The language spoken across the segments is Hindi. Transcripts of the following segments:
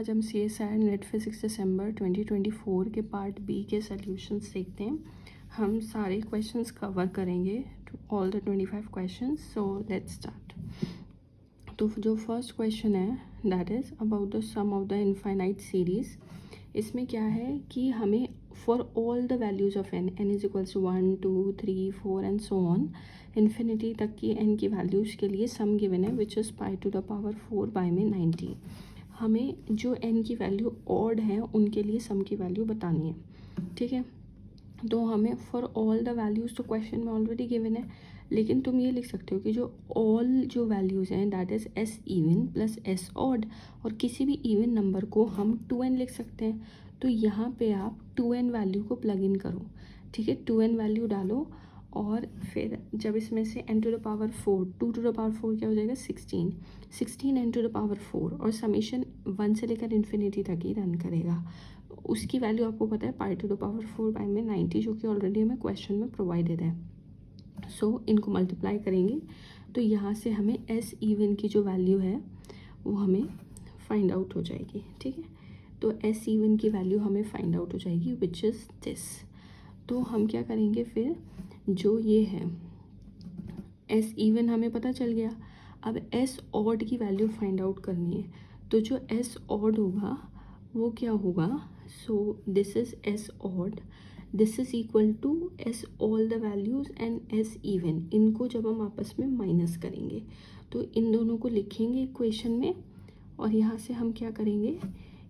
आज हम CSIR नेट फिजिक्स दिसंबर 2024 के पार्ट बी के सॉल्यूशंस देखते हैं। हम सारे क्वेश्चंस कवर करेंगे, all the 25 questions. So let's start. तो जो फर्स्ट क्वेश्चन है that is about the sum of the infinite series. इसमें क्या है कि हमें for all the values of n is equals to 1 2 3 4 and so on infinity तक की n की वैल्यूज़ के लिए सम गिवन है which is pi to the power 4 by में 90। हमें जो n की वैल्यू ऑड है उनके लिए सम की वैल्यू बतानी है, ठीक है। तो हमें फॉर ऑल द वैल्यूज़ तो क्वेश्चन में ऑलरेडी गिवन है, लेकिन तुम ये लिख सकते हो कि जो ऑल जो वैल्यूज़ हैं that is s even plus s odd, और किसी भी इवन नंबर को हम 2n लिख सकते हैं। तो यहाँ पे आप 2n वैल्यू को प्लग इन करो, ठीक है। 2n वैल्यू डालो और फिर जब इसमें से n to the power 4 2 to the power 4 क्या हो जाएगा 16 n टू द पावर 4, और समीशन 1 से लेकर इन्फिनिटी तक ही रन करेगा। उसकी वैल्यू आपको पता है पाई टू द पावर 4 बाई में 90, जो कि ऑलरेडी हमें क्वेश्चन में प्रोवाइडेड है। सो इनको मल्टीप्लाई करेंगे तो यहाँ से हमें s इवन की जो वैल्यू है वो हमें फाइंड आउट हो जाएगी, ठीक है। तो s इवन की वैल्यू हमें फाइंड आउट हो जाएगी विच इज़ दिस। तो हम क्या करेंगे फिर, जो ये है s इवन हमें पता चल गया, अब s ऑड की वैल्यू फाइंड आउट करनी है। तो जो s ऑड होगा वो क्या होगा, so this is s odd, this is equal to s all the values and s even. इनको जब हम आपस में माइनस करेंगे तो इन दोनों को लिखेंगे इक्वेशन में, और यहाँ से हम क्या करेंगे,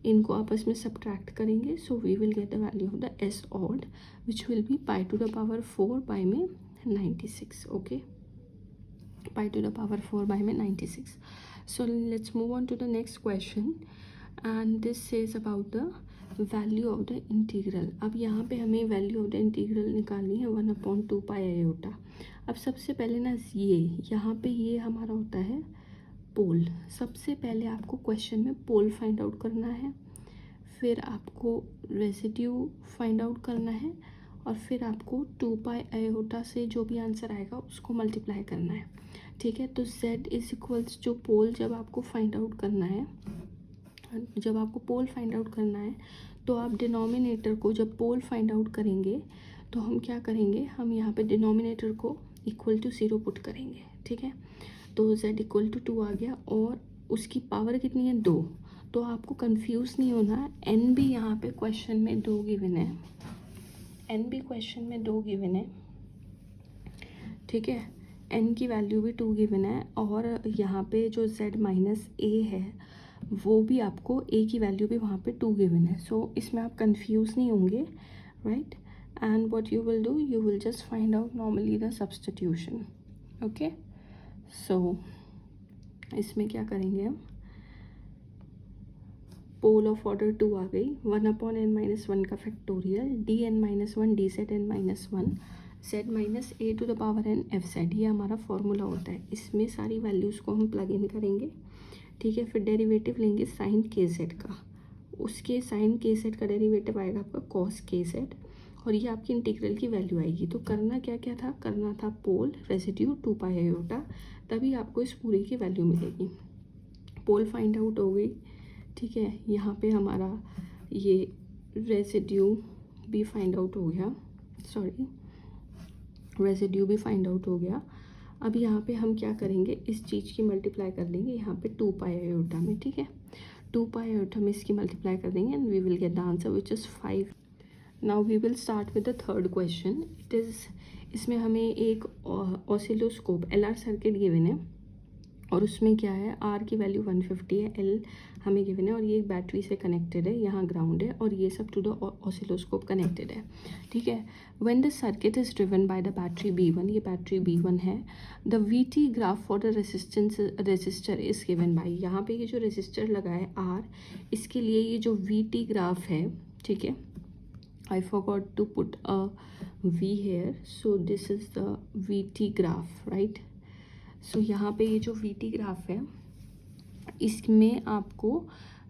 इनको आपस में सब्ट्रैक्ट करेंगे। So we will get the value of the s odd which will be pi to the power 4 by में 96, okay. Pi to the power 4 by में 96। So let's move on to the next question and this is about the value of the integral. अब यहाँ पे हमें वैल्यू ऑफ द इंटीग्रल निकालनी है 1/2 पाई आयोटा। अब सबसे पहले ना ये यहाँ पे ये हमारा होता है पोल। सबसे पहले आपको क्वेश्चन में पोल फाइंड आउट करना है, फिर आपको रेसिड्यू फाइंड आउट करना है, और फिर आपको 2 पाई आयोटा से जो भी आंसर आएगा उसको मल्टीप्लाई करना है, ठीक है। तो z इज इक्वल्स जो पोल जब आपको फाइंड आउट करना है, जब आपको पोल फाइंड आउट करना है तो आप डिनोमिनेटर को जब पोल फाइंड आउट करेंगे तो हम क्या करेंगे, हम यहाँ पे डिनोमिनेटर को इक्वल टू 0 पुट करेंगे, ठीक है। तो z इक्वल टू 2 आ गया, और उसकी पावर कितनी है 2। तो आपको कंफ्यूज नहीं होना है, n भी यहाँ पे क्वेश्चन में 2 गिवन है, n भी क्वेश्चन में 2 गिवन है, ठीक है। n की वैल्यू भी 2 गिवन है, और यहाँ पे जो z माइनस a है वो भी आपको a की वैल्यू भी वहाँ पे 2 गिवन है। सो इसमें आप कंफ्यूज नहीं होंगे, right. And what you will do, you will just find out normally the substitution, okay. So इसमें क्या करेंगे हम, पोल ऑफ ऑर्डर 2 आ गई, 1/n-1 का factorial dn-1 dz(n-1) z minus a to the power n f(z), ये हमारा फॉर्मूला होता है। इसमें सारी वैल्यूज़ को हम प्लग इन करेंगे, ठीक है। फिर डेरिवेटिव लेंगे साइन के जेड का, उसके साइन के जेड का डेरिवेटिव आएगा आपका कॉस के जेड, और ये आपकी इंटीग्रल की वैल्यू आएगी। तो करना क्या क्या था, करना था पोल रेसिड्यू 2 पाई आयोटा, तभी आपको इस पूरे की वैल्यू मिलेगी। पोल फाइंड आउट हो गई, ठीक है। यहाँ पे हमारा ये रेसिड्यू भी फाइंड आउट हो गया, सॉरी रेसिड्यू भी फाइंड आउट हो गया। अब यहाँ पे हम क्या करेंगे, इस चीज़ की मल्टीप्लाई कर लेंगे यहाँ पे 2 पाई आयोटा में, ठीक है। 2 पाई आयोटा में इसकी मल्टीप्लाई कर देंगे and we will get the answer which is 5। Now we will start with the third question. It is, इसमें हमें एक ऑसिलोस्कोप LR सर्किट गिवन है, और उसमें क्या है R की वैल्यू 150 है, L हमें गिवन है, और ये एक बैटरी से कनेक्टेड है, यहाँ ग्राउंड है, और ये सब टू द ऑसिलोस्कोप कनेक्टेड है, ठीक है। When the circuit is driven by the battery B1, ये बैटरी B1 है, the VT graph for the resistor is given by, यहाँ पे ये जो रेजिस्टर लगा है R, इसके लिए ये जो VT ग्राफ है, ठीक है। I forgot to put a V here, so this is the VT graph, right? सो यहाँ पे ये जो VT ग्राफ है इसमें आपको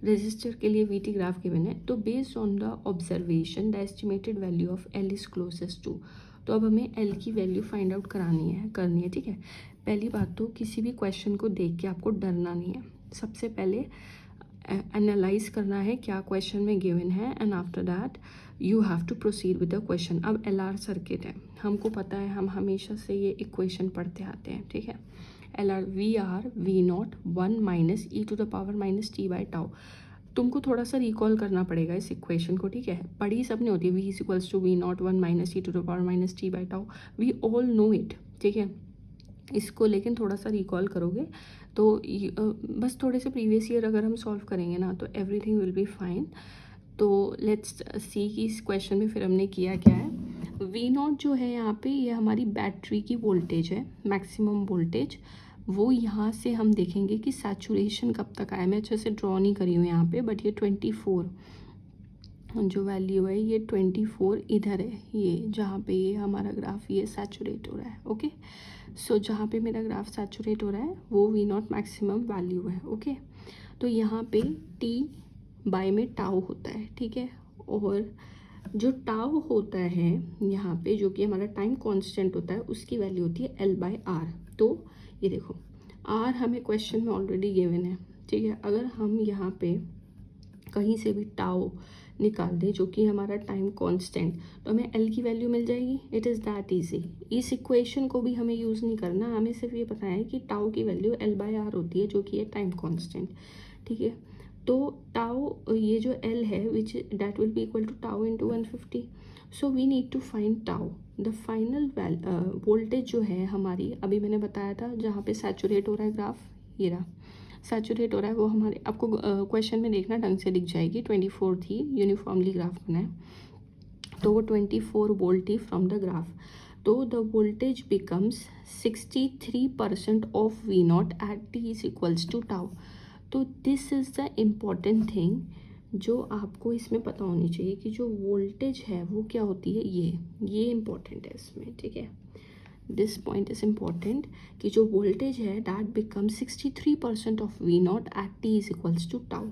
रेजिस्टर के लिए VT ग्राफ गिवन है। तो based on the observation the estimated value of L is closest to, तो अब हमें L की वैल्यू फाइंड आउट करनी है, ठीक है। पहली बात तो किसी भी क्वेश्चन को देख के आपको डरना नहीं है। सबसे पहले एनालाइज करना है क्या क्वेश्चन में गिवन है, and after that you have to proceed with the question. अब LR सर्किट है, हमको पता है, हम हमेशा से ये इक्वेशन पढ़ते आते हैं, ठीक है। LR V0 1 minus e to the power minus t by tau. तुमको थोड़ा सा रिकॉल करना पड़ेगा इस इक्वेशन को, ठीक है। पढ़ी सबने होती है, V is equals to V0 1 minus e to the power minus t by tau, we all know it, ठीक है। इसको लेकिन थोड़ा सा रिकॉल करोगे तो बस थोड़े से प्रीवियस ईयर अगर हम सॉल्व करेंगे ना तो एवरीथिंग विल बी फाइन। तो लेट्स सी कि इस क्वेश्चन में फिर हमने किया क्या है। V0 जो है यहाँ पे, ये हमारी बैटरी की वोल्टेज है, मैक्सिमम वोल्टेज। वो यहाँ से हम देखेंगे कि सैचुरेशन कब तक आया। मैं अच्छे से ड्रॉ नहीं करी हूँ यहाँ पे, बट ये 24 जो वैल्यू है, ये 24 इधर है, ये जहाँ पे ये हमारा ग्राफ ये सैचुरेट हो रहा है, ओके। सो जहाँ पे मेरा ग्राफ सैचुरेट हो रहा है वो V0 मैक्सिमम वैल्यू है, ओके। तो यहाँ पे T बाय में टाउ होता है, ठीक है। और जो टाउ होता है यहाँ पे, जो कि हमारा टाइम कांस्टेंट होता है, उसकी वैल्यू होती है L/R। तो ये देखो R हमें क्वेश्चन में ऑलरेडी गिवन है, ठीक है। अगर हम यहाँ पे कहीं से भी टाउ निकाल दें जो कि हमारा टाइम कांस्टेंट, तो हमें L की वैल्यू मिल जाएगी। It is that easy. इस इक्वेशन को भी हमें यूज़ नहीं करना, हमें सिर्फ ये पता है कि टाउ की वैल्यू L/R होती है, जो कि है टाइम कांस्टेंट, ठीक है। तो टाउ ये जो L है which that will be equal to tau into 150। So we need to find tau. The final voltage जो है हमारी, अभी मैंने बताया था जहाँ पे सैचुरेट हो रहा है ग्राफ, ये रहा सैचुरेट हो रहा है, वो हमारे आपको क्वेश्चन में देखना ढंग से दिख जाएगी। 24 थी, यूनिफॉर्मली ग्राफ बना है, तो वो 24 वोल्ट थी फ्रॉम द ग्राफ। तो the voltage becomes 63% of V0 at T is equals to tau. तो this is the important thing जो आपको इसमें पता होनी चाहिए कि जो वोल्टेज है वो क्या होती है, ये इम्पॉर्टेंट है इसमें, ठीक है। दिस पॉइंट इज इम्पॉर्टेंट कि जो वोल्टेज है that become 63% of V0 at T is equals to tau.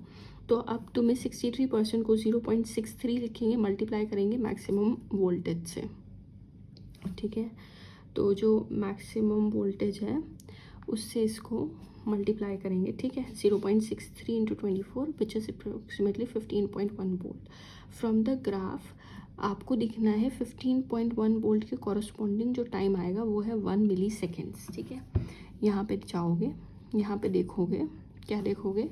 तो अब तुम्हें 63% को 0.63 लिखेंगे, मल्टीप्लाई करेंगे मैक्सिमम वोल्टेज से, ठीक है। तो जो मैक्सिमम वोल्टेज है उससे इसको मल्टीप्लाई करेंगे, ठीक है। 0.63 into 24 which is approximately 15.1 volt. From the graph आपको दिखना है 15.1 वोल्ट के कॉरस्पॉन्डिंग जो टाइम आएगा वो है 1 मिली सेकेंड्स, ठीक है। यहाँ पे जाओगे, यहाँ पे देखोगे, क्या देखोगे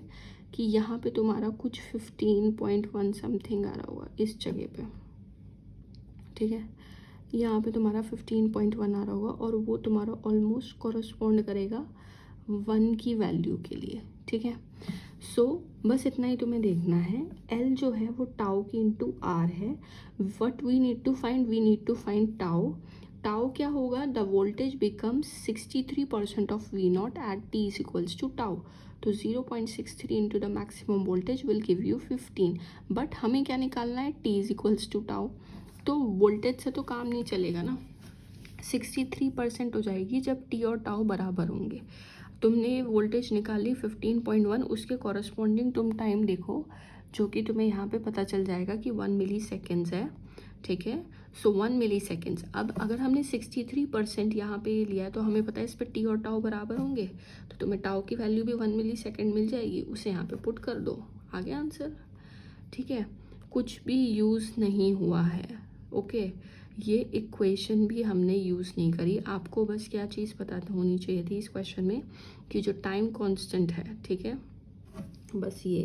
कि यहाँ पे तुम्हारा कुछ 15.1 समथिंग आ रहा होगा इस जगह पे, ठीक है। यहाँ पे तुम्हारा 15.1 आ रहा होगा और वो तुम्हारा ऑलमोस्ट कॉरस्पॉन्ड करेगा 1 की वैल्यू के लिए, ठीक है। सो बस इतना ही तुम्हें देखना है। L जो है वो टाउ की इंटू R है। What we need to find tau. Tau क्या होगा, the voltage becomes 63% of V0 at T is equals to tau. तो 0.63 into the maximum voltage will give you 15। But हमें क्या निकालना है, T is equals to tau. तो वोल्टेज से तो काम नहीं चलेगा ना, 63% हो जाएगी जब T और टाउ बराबर होंगे। तुमने वोल्टेज निकाली 15.1, उसके कॉरस्पॉन्डिंग तुम टाइम देखो, जो कि तुम्हें यहाँ पे पता चल जाएगा कि 1 मिली सेकेंड्स है, ठीक है। सो 1 मिली सेकेंड्स। अब अगर हमने 63% यहाँ पे लिया है तो हमें पता है इस पर T और टाउ बराबर होंगे, तो तुम्हें टाउ की वैल्यू भी 1 मिली सेकेंड मिल जाएगी, उसे यहाँ पे पुट कर दो, आ गया आंसर, ठीक है। कुछ भी यूज़ नहीं हुआ है, ओके। ये इक्वेशन भी हमने यूज़ नहीं करी। आपको बस क्या चीज़ पता होनी चाहिए थी इस क्वेश्चन में कि जो टाइम कांस्टेंट है, ठीक है, बस ये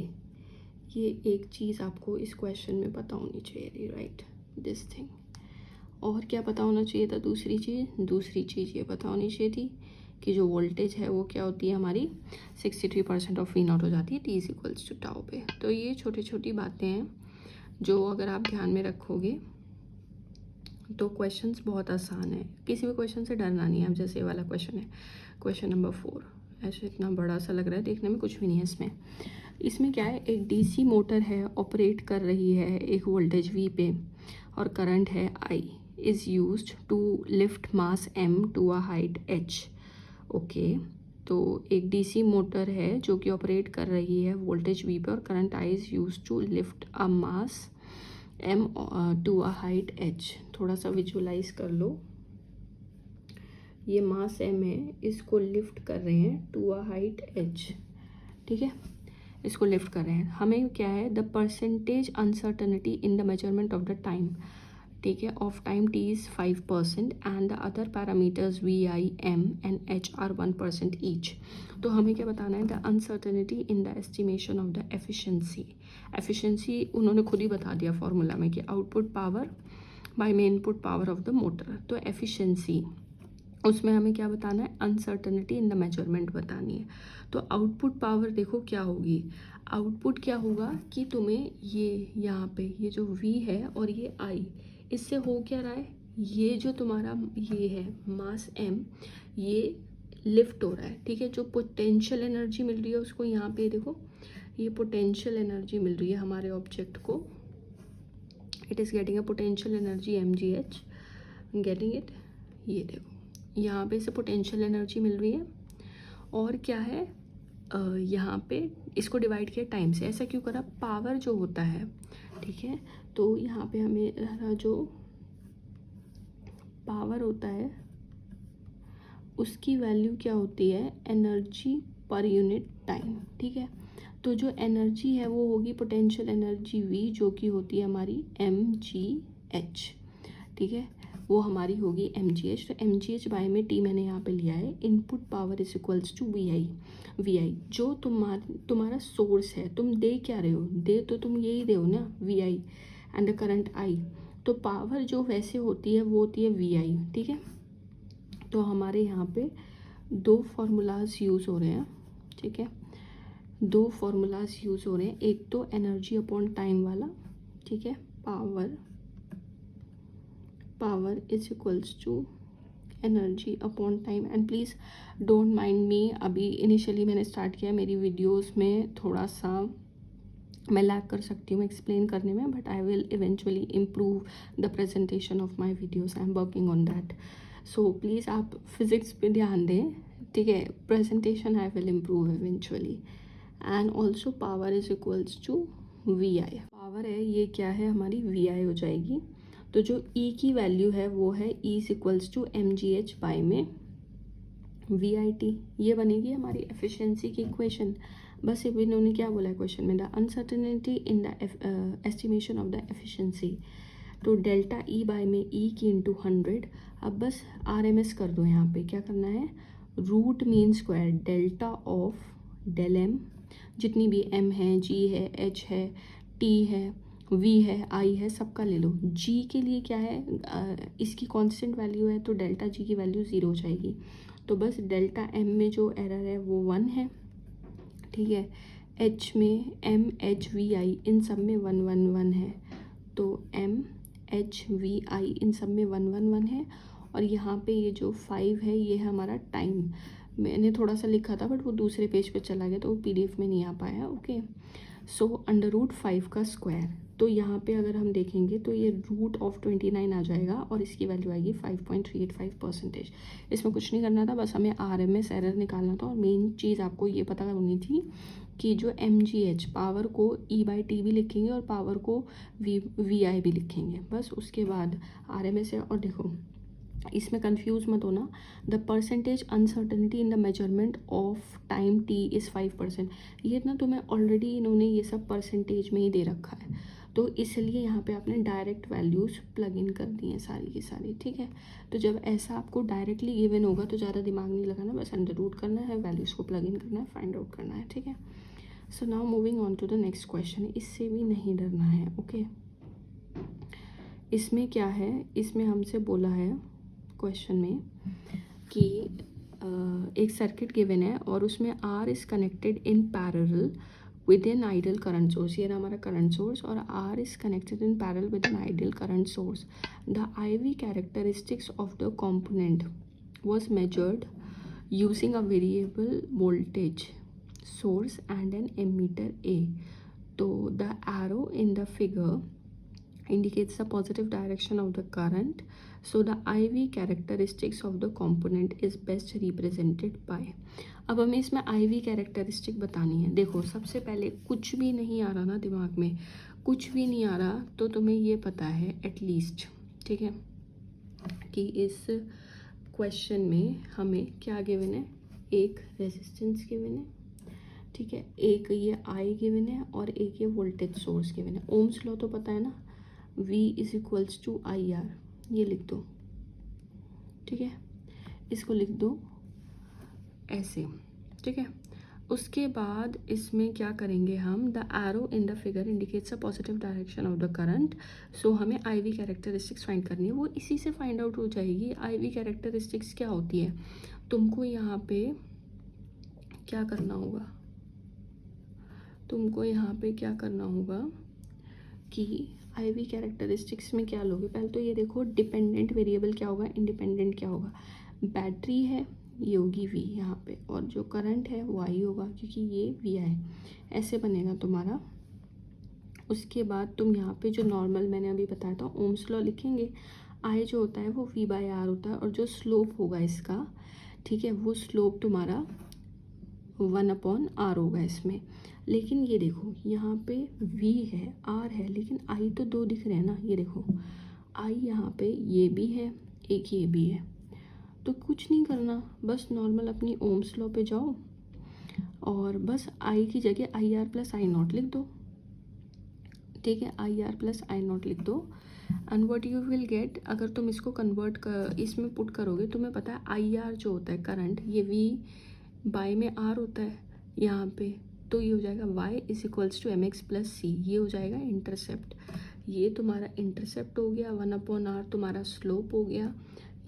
एक चीज़ आपको इस क्वेश्चन में पता होनी चाहिए थी, राइट, दिस थिंग। और क्या पता होना चाहिए था, दूसरी चीज़ ये पता होनी चाहिए थी कि जो वोल्टेज है वो क्या होती है हमारी, 63% ऑफ V0 हो जाती है T is equals to tau पे। तो ये छोटी छोटी बातें हैं जो अगर आप ध्यान में रखोगे तो क्वेश्चंस बहुत आसान है। किसी भी क्वेश्चन से डरना नहीं है। अब जैसे वाला क्वेश्चन है, क्वेश्चन नंबर 4, ऐसे इतना बड़ा सा लग रहा है, देखने में कुछ भी नहीं है इसमें क्या है, एक डीसी मोटर है, ऑपरेट कर रही है एक वोल्टेज V पे और करंट है I, is used to lift mass M to a height H, okay. तो एक डीसी मोटर है जो कि ऑपरेट कर रही है वोल्टेज V पे और current I is used to lift a mass M to a height H। थोड़ा सा विजुअलाइज कर लो, ये मास M है, इसको लिफ्ट कर रहे हैं टू अ हाइट H, ठीक है। इसको लिफ्ट कर रहे हैं। हमें क्या है, the percentage uncertainty in the measurement of the time, ठीक है, of time t is 5% and the other parameters v, i, m and h are 1% each. तो हमें क्या बताना है, the uncertainty in the estimation of the efficiency. Efficiency उन्होंने खुद ही बता दिया फॉर्मूला में कि आउटपुट पावर बाय में input power of the motor. तो एफिशिएंसी उसमें हमें क्या बताना है, अनसर्टनिटी इन द मेजरमेंट बतानी है। तो आउटपुट पावर देखो क्या होगी, आउटपुट क्या होगा कि तुम्हें ये यहाँ पे ये जो v है और ये i, इससे हो क्या रहा है, ये जो तुम्हारा ये है मास m, ये लिफ्ट हो रहा है, ठीक है। जो पोटेंशियल एनर्जी मिल रही है उसको यहाँ पे देखो, ये पोटेंशियल एनर्जी मिल रही है हमारे ऑब्जेक्ट को, it is getting a potential energy mgh, getting it. ये देखो यहाँ पे से पोटेंशियल एनर्जी मिल रही है और क्या है, यहाँ पे इसको डिवाइड किया टाइम से। ऐसा क्यों करा, पावर जो होता है, ठीक है, तो यहाँ पे हमें जो पावर होता है उसकी वैल्यू क्या होती है, एनर्जी पर यूनिट टाइम, ठीक है। तो जो एनर्जी है वो होगी पोटेंशियल एनर्जी v, जो कि होती है हमारी mgh, ठीक है, वो हमारी होगी mgh। तो mgh बाय में t मैंने यहाँ पे लिया है, input power is equals to vi, जो तुम्हारा सोर्स है, तुम दे क्या रहे हो, दे तो तुम यही रहे हो ना, vi and the current i। तो पावर जो वैसे होती है वो होती है vi, ठीक है। तो हमारे यहाँ पे दो फार्मूलाज यूज़ हो रहे हैं, ठीक है, दो फार्मूलाज यूज़ हो रहे हैं। एक तो एनर्जी अपॉन टाइम वाला, ठीक है, power is equals to energy upon time. And please don't mind me, अभी इनिशियली मैंने स्टार्ट किया, मेरी वीडियोस में थोड़ा सा मैं लैग कर सकती हूँ एक्सप्लेन करने में, but I will eventually improve the presentation of my videos, I am working on that. So please आप फिज़िक्स पे ध्यान दें, ठीक है, presentation I will improve eventually. And also power is equals to V I, power है ये क्या है हमारी वी आई हो जाएगी। तो जो E की वैल्यू है वो है E is equals to mgh by में VIT, ये बनेगी हमारी एफिशिएंसी की इक्वेशन। बस अब इन्होंने क्या बोला है क्वेश्चन में, the uncertainty in the estimation of the efficiency. तो डेल्टा E बाय में E की इंटू 100। अब बस RMS कर दो, यहाँ पे क्या करना है, root mean square delta of del M, जितनी भी M है, G है, H है, T है, V है, I है, सबका ले लो। G के लिए क्या है, इसकी कांस्टेंट वैल्यू है, तो डेल्टा G की वैल्यू 0 हो जाएगी। तो बस डेल्टा M में जो एरर है वो 1 है, ठीक है। H में M H V I इन सब में 1 1 1 है, तो M H V I इन सब में 1 1 1 है। और यहाँ पे ये जो 5 है ये है हमारा टाइम, मैंने थोड़ा सा लिखा था बट वो दूसरे पेज पे चला गया तो वो PDF में नहीं आ पाया, ओके। सो अंडर रूट 5 का स्क्वायर, तो यहाँ पे अगर हम देखेंगे तो ये रूट ऑफ 29 आ जाएगा और इसकी वैल्यू आएगी 5.385%। इसमें कुछ नहीं करना था, बस हमें RMS एरर निकालना था। और मेन चीज़ आपको ये पता करनी थी कि जो mgh, पावर को E/T भी लिखेंगे और पावर को VI भी लिखेंगे, बस उसके बाद RMS है। और देखो इसमें कंफ्यूज मत होना, the percentage uncertainty in the measurement of time t is 5%। ये ना तुम्हें ऑलरेडी इन्होंने ये सब परसेंटेज में ही दे रखा है, तो इसलिए यहाँ पे आपने डायरेक्ट वैल्यूज़ प्लग इन कर दी हैं सारी की सारी, ठीक है। तो जब ऐसा आपको डायरेक्टली गिवन होगा तो ज़्यादा दिमाग नहीं लगाना, बस अंडर रूट करना है, वैल्यूज़ को प्लग इन करना है, फाइंड आउट करना है, ठीक है। So now moving on to the next question, इससे भी नहीं डरना है, ओके। इसमें क्या है, इसमें हमसे बोला है क्वेश्चन में कि एक सर्किट गिवन है और उसमें R is connected in parallel with an ideal current source, ये ना हमारा करंट सोर्स, और R is connected in parallel with an ideal current source. The IV characteristics of the component was measured using a variable voltage source and an ammeter A. तो the arrow in the figure indicates the positive direction of the current, so the IV characteristics of the component is best represented by। अब हमें इसमें IV कैरेक्टरिस्टिक बतानी है। देखो सबसे पहले कुछ भी नहीं आ रहा ना दिमाग में, कुछ भी नहीं आ रहा तो तुम्हें ये पता है एटलीस्ट, ठीक है, कि इस क्वेश्चन में हमें क्या गिवन है, एक रेजिस्टेंस गिवन है, ठीक है, एक ये आई गिवन है और एक ये वोल्टेज सोर्स गिवन है। ओम्स लॉ तो पता है ना, V is equals to IR, ये लिख दो। ठीक है, इसको लिख दो ऐसे। ठीक है, उसके बाद इसमें क्या करेंगे हम, the arrow in the figure indicates a positive direction of the current. So हमें IV कैरेक्टरिस्टिक्स फाइंड करनी है, वो इसी से फाइंड आउट हो जाएगी। IV कैरेक्टरिस्टिक्स क्या होती है, तुमको यहाँ पे क्या करना होगा, तुमको यहाँ पे क्या करना होगा कि IV कैरेक्टरिस्टिक्स में क्या लोगे, पहले तो ये देखो डिपेंडेंट वेरिएबल क्या होगा, इंडिपेंडेंट क्या होगा। बैटरी है, ये होगी V यहाँ पे, और जो करंट है वो I होगा क्योंकि ये VI, ऐसे बनेगा तुम्हारा। उसके बाद तुम यहाँ पे जो नॉर्मल मैंने अभी बताया था ओम्स लॉ लिखेंगे। I जो होता है वो V/R होता है, और जो स्लोप होगा इसका, ठीक है, वो स्लोप तुम्हारा 1/R होगा इसमें। लेकिन ये देखो यहाँ पे V है, R है, लेकिन I तो दो दिख रहे हैं ना, ये देखो I यहाँ पे ये भी है, एक ये भी है। तो कुछ नहीं करना, बस नॉर्मल अपनी ओम्स लॉ पे जाओ और बस I की जगह IR प्लस I0 लिख दो। ठीक है, IR प्लस I0 लिख दो, and what you will get, अगर तुम इसको कन्वर्ट कर इसमें पुट करोगे, तुम्हें पता है IR जो होता है करंट, ये V में R होता है यहाँ पे, तो ये हो जाएगा Y is equals to MX plus C, ये हो जाएगा इंटरसेप्ट। ये तुम्हारा इंटरसेप्ट हो गया, 1/R तुम्हारा स्लोप हो गया,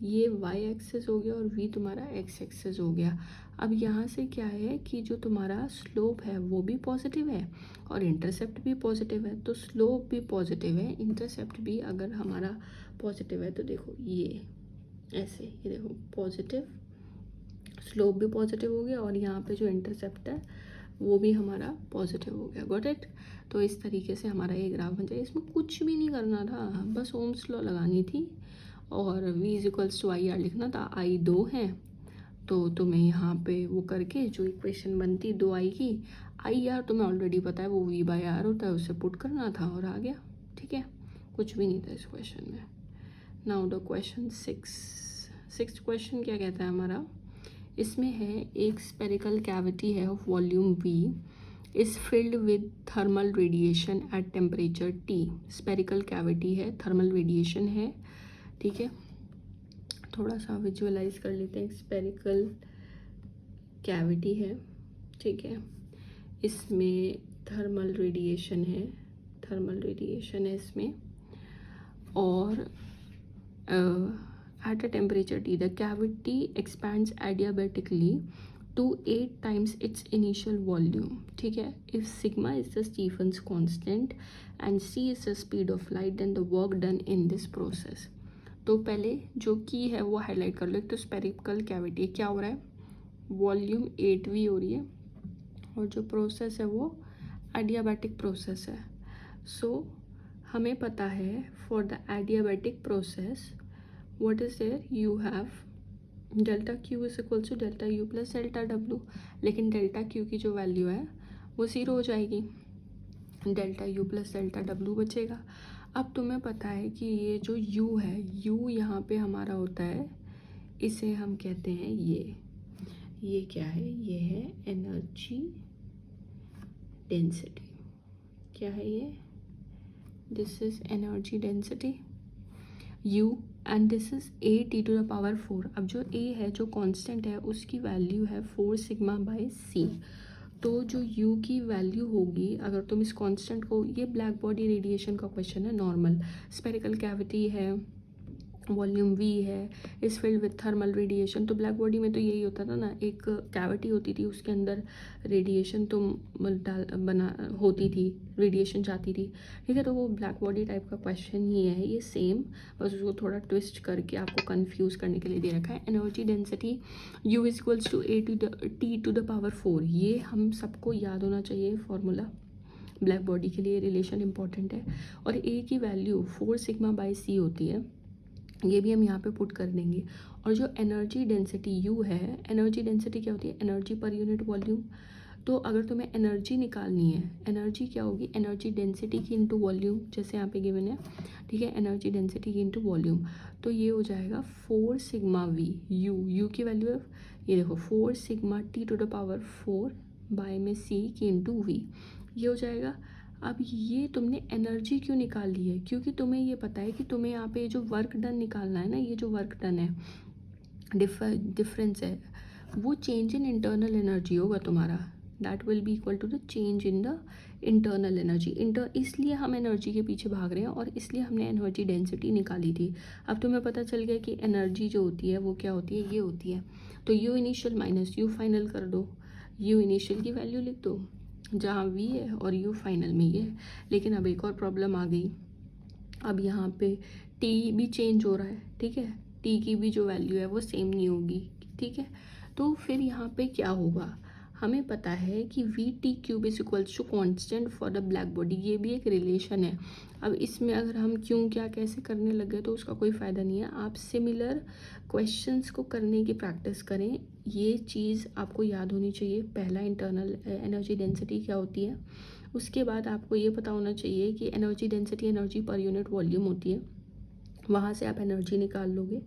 ये Y एक्सेस हो गया और V तुम्हारा X एक्सेस हो गया। अब यहाँ से क्या है कि जो तुम्हारा स्लोप है वो भी पॉजिटिव है और इंटरसेप्ट भी पॉजिटिव है, तो स्लोप भी पॉजिटिव है, इंटरसेप्ट भी अगर हमारा पॉजिटिव है, तो देखो ये ऐसे, ये देखो पॉजिटिव, स्लोप भी पॉजिटिव हो गया और यहाँ पे जो इंटरसेप्ट है वो भी हमारा पॉजिटिव हो गया। Got it. तो इस तरीके से हमारा ये ग्राफ बन जाए, इसमें कुछ भी नहीं करना था, बस ओम्स लॉ लगानी थी और V is equals to IR लिखना था। I 2 है, तो तुम्हें यहाँ पे वो करके जो इक्वेशन बनती 2I की, IR तुम्हें ऑलरेडी पता है वो V/R होता है, उसे पुट करना था और आ गया। ठीक है, कुछ भी नहीं था इस क्वेश्चन में। नाउ द क्वेश्चन 6 क्वेश्चन क्या कहता है हमारा, इसमें है एक स्पेरिकल कैविटी है of volume V is filled with thermal radiation at temperature T। Spherical cavity है, थर्मल रेडिएशन है। ठीक है, थोड़ा सा विजुअलाइज कर लेते हैं। स्पेरिकल कैविटी है, ठीक है, इसमें थर्मल रेडिएशन है, इसमें, और at a temperature T the cavity expands adiabatically to 8 times its initial volume। ठीक है, if sigma is the Stephen's constant and c is the speed of light then the work done in this process। तो पहले जो की है वो हाईलाइट कर लो। एक तो स्पेरिकल कैविटी क्या हो रहा है, वॉल्यूम 8V हो रही है और जो प्रोसेस है वो एडियाबैटिक प्रोसेस है। सो हमें पता है for the adiabatic process what is there, you have delta Q is equals to delta U plus delta W, लेकिन delta Q की जो वैल्यू है वो 0 हो जाएगी, delta U plus delta W बचेगा। अब तुम्हें पता है कि ये जो U है, U यहाँ पे हमारा होता है, इसे हम कहते हैं ये क्या है, ये है एनर्जी डेंसिटी। क्या है ये, this is energy density U and this is AT to the power 4। अब जो A है, जो कांस्टेंट है, उसकी वैल्यू है 4 सिग्मा बाय C। तो जो U की वैल्यू होगी, अगर तुम इस कांस्टेंट को, ये ब्लैक बॉडी रेडिएशन का क्वेश्चन है, नॉर्मल स्पेरिकल कैविटी है, वॉल्यूम V है, is filled with thermal radiation. तो ब्लैक बॉडी में तो यही होता था ना, एक कैविटी होती थी, उसके अंदर रेडिएशन तो होती थी, रेडिएशन जाती थी। ठीक है, तो वो ब्लैक बॉडी टाइप का क्वेश्चन ही है ये सेम, बस उसको थोड़ा ट्विस्ट करके आपको कंफ्यूज करने के लिए दे रखा है। Energy density U is equals to T to the power 4, ये हम सबको याद होना चाहिए फॉर्मूला, ब्लैक बॉडी के लिए रिलेशन इंपॉर्टेंट है। और A की वैल्यू 4 सिग्मा बाय C होती है, ये भी हम यहाँ पे पुट कर देंगे। और जो एनर्जी डेंसिटी U है, एनर्जी डेंसिटी क्या होती है, एनर्जी पर यूनिट वॉल्यूम। तो अगर तुम्हें एनर्जी निकालनी है, एनर्जी क्या होगी, एनर्जी डेंसिटी की इनटू वॉल्यूम, जैसे यहाँ पे गिवन है। ठीक है, एनर्जी डेंसिटी की इनटू वॉल्यूम, तो ये हो जाएगा 4 सिग्मा V। U की वैल्यू है, ये देखो 4 sigma T to the power 4 by में सी की इंटू वी, ये हो जाएगा। अब ये तुमने एनर्जी क्यों निकाल ली है, क्योंकि तुम्हें ये पता है कि तुम्हें यहाँ पे जो वर्क डन निकालना है ना, ये जो वर्क डन है, डिफरेंस है, वो चेंज इन इंटरनल एनर्जी होगा तुम्हारा, that will be equal to the change in the internal energy. इसलिए हम एनर्जी के पीछे भाग रहे हैं और इसलिए हमने एनर्जी डेंसिटी निकाली थी। अब तुम्हें पता चल गया कि एनर्जी जो होती है वो क्या होती है, ये होती है। तो you initial minus you final कर दो, यू इनिशियल की वैल्यू लिख दो जहाँ वी है और यू फाइनल में ये है। लेकिन अब एक और प्रॉब्लम आ गई, अब यहाँ पे टी भी चेंज हो रहा है, ठीक है, टी की भी जो वैल्यू है वो सेम नहीं होगी, ठीक है। तो फिर यहाँ पे क्या होगा, हमें पता है कि V T cube is equals to constant for the black body, ये भी एक रिलेशन है। अब इसमें अगर हम क्यों क्या कैसे करने लग गए तो उसका कोई फ़ायदा नहीं है। आप सिमिलर क्वेश्चंस को करने की प्रैक्टिस करें, ये चीज़ आपको याद होनी चाहिए। पहला इंटरनल एनर्जी डेंसिटी क्या होती है, उसके बाद आपको ये पता होना चाहिए कि energy density energy per unit volume होती है, वहाँ से आप एनर्जी निकाल लोगे।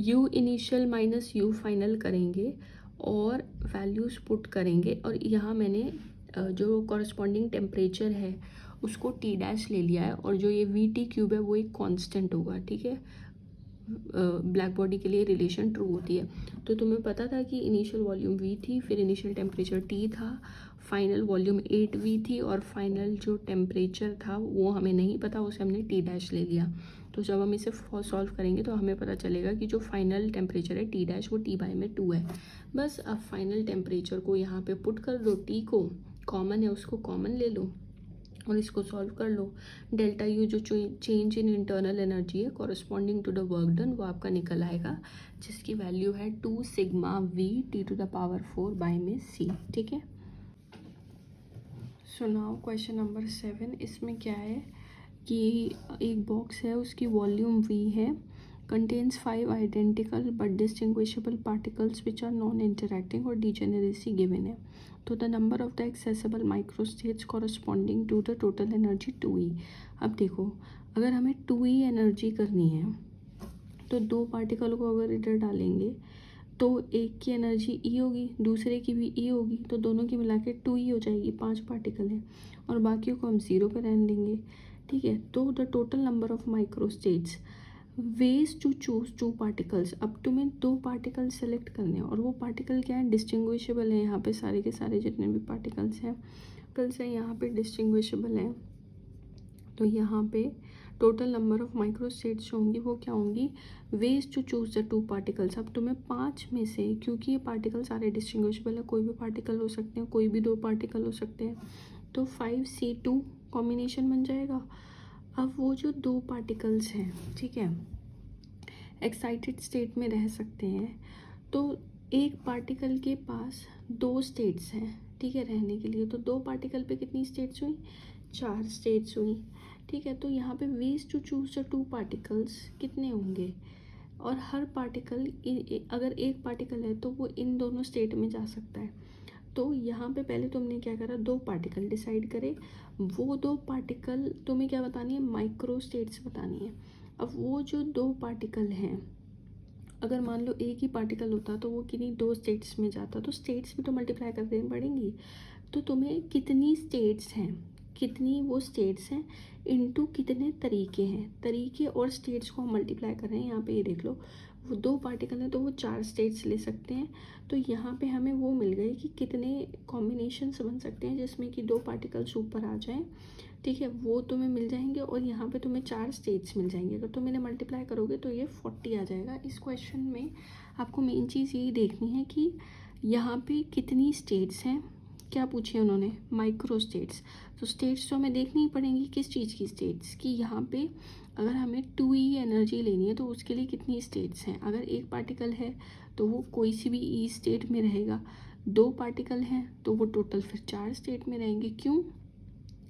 You initial minus you final करेंगे और वैल्यूज़ पुट करेंगे, और यहाँ मैंने जो कॉरस्पॉन्डिंग टेम्परेचर है उसको टी डैश ले लिया है, और जो ये वी टी क्यूब है वो एक कांस्टेंट होगा, ठीक है। ब्लैक बॉडी के लिए रिलेशन ट्रू होती है। तो तुम्हें पता था कि इनिशियल वॉल्यूम वी थी, फिर इनिशियल टेम्परेचर टी था, फाइनल वॉल्यूम 8V थी, और फाइनल जो टेम्परेचर था वो हमें नहीं पता, उसे हमने टी डैश ले लिया। तो जब हम इसे सॉल्व करेंगे तो हमें पता चलेगा कि जो फाइनल टेम्परेचर है टी डैश वो टी बाय में 2 है। बस अब फाइनल टेम्परेचर को यहाँ पे पुट कर दो, टी को कॉमन है उसको कॉमन ले लो और इसको सॉल्व कर लो। डेल्टा यू जो चेंज इन इंटरनल एनर्जी है corresponding to the work done, वो आपका निकल आएगा, जिसकी वैल्यू है 2 sigma V T to the power 4 by में सी, ठीक है। सो नाउ क्वेश्चन नंबर 7, इसमें क्या है कि एक बॉक्स है, उसकी वॉल्यूम वी है, contains 5 identical but distinguishable particles which are non interacting और डिजेनरेसी गिवन है। तो the number of the accessible microstates corresponding to the total energy 2E। अब देखो, अगर हमें 2E एनर्जी करनी है तो दो पार्टिकल को अगर इधर डालेंगे तो एक की एनर्जी ई होगी, दूसरे की भी ई होगी, तो दोनों की मिला के 2E हो जाएगी, 5 पार्टिकल हैं, और बाकियों को हम 0 पर रहने देंगे, ठीक है। तो the total number of microstates ways to choose 2 particles. अब तुम्हें 2 पार्टिकल सेलेक्ट करने हैं, और वो पार्टिकल क्या है, डिस्टिंग्विशेबल है। यहाँ पे सारे के सारे जितने भी पार्टिकल्स हैं यहाँ पे डिस्टिंग्विशेबल हैं। तो यहाँ पे टोटल नंबर ऑफ माइक्रोस्टेट्स जो होंगी वो क्या होंगी, ways to choose the 2 particles. अब तुम्हें 5 में से, क्योंकि ये पार्टिकल सारे डिस्टिंग्विशेबल है, कोई भी पार्टिकल हो सकते हैं, कोई भी 2 पार्टिकल हो सकते हैं, तो 5C2 कॉम्बिनेशन बन जाएगा। अब वो जो 2 पार्टिकल्स हैं, ठीक है, एक्साइटेड स्टेट में रह सकते हैं, तो एक पार्टिकल के पास 2 स्टेट्स हैं, ठीक है, रहने के लिए। तो 2 पार्टिकल पे कितनी स्टेट्स हुई, 4 स्टेट्स हुई, ठीक है। तो यहाँ पे ways to choose the 2 particles कितने होंगे, और हर पार्टिकल अगर एक पार्टिकल है तो वो इन दोनों स्टेट में जा सकता है। तो यहाँ पे पहले तुमने क्या करा, 2 पार्टिकल डिसाइड करे, वो 2 पार्टिकल तुम्हें क्या बतानी है, माइक्रो स्टेट्स बतानी है। अब वो जो 2 पार्टिकल हैं, अगर मान लो एक ही पार्टिकल होता तो वो किन्हीं 2 स्टेट्स में जाता, तो स्टेट्स भी तो मल्टीप्लाई कर देनी पड़ेंगी। तो तुम्हें कितनी स्टेट्स हैं, कितनी वो स्टेट्स हैं इनटू कितने तरीके हैं, तरीके और स्टेट्स को हम मल्टीप्लाई कर रहे हैं। यहाँ पे ये देख लो, वो 2 पार्टिकल हैं तो वो 4 स्टेट्स ले सकते हैं। तो यहाँ पे हमें वो मिल गए कि कितने कॉम्बिनेशंस बन सकते हैं जिसमें कि 2 पार्टिकल्स ऊपर आ जाएं, ठीक है, वो तुम्हें मिल जाएंगे, और यहाँ पे तुम्हें 4 स्टेट्स मिल जाएंगे। अगर तुम इन्हें मल्टीप्लाई करोगे तो ये 40 आ जाएगा। इस क्वेश्चन में आपको मेन चीज़ यही देखनी है कि यहाँ पे कितनी स्टेट्स हैं, क्या पूछे उन्होंने, माइक्रो स्टेट्स। तो स्टेट्स तो हमें देखनी ही पड़ेंगी, किस चीज़ की स्टेट्स की, यहाँ पे अगर हमें 2E एनर्जी लेनी है तो उसके लिए कितनी स्टेट्स हैं। अगर एक पार्टिकल है तो वो कोई सी भी ई स्टेट में रहेगा, 2 पार्टिकल हैं तो वो टोटल फिर 4 स्टेट में रहेंगे। क्यों,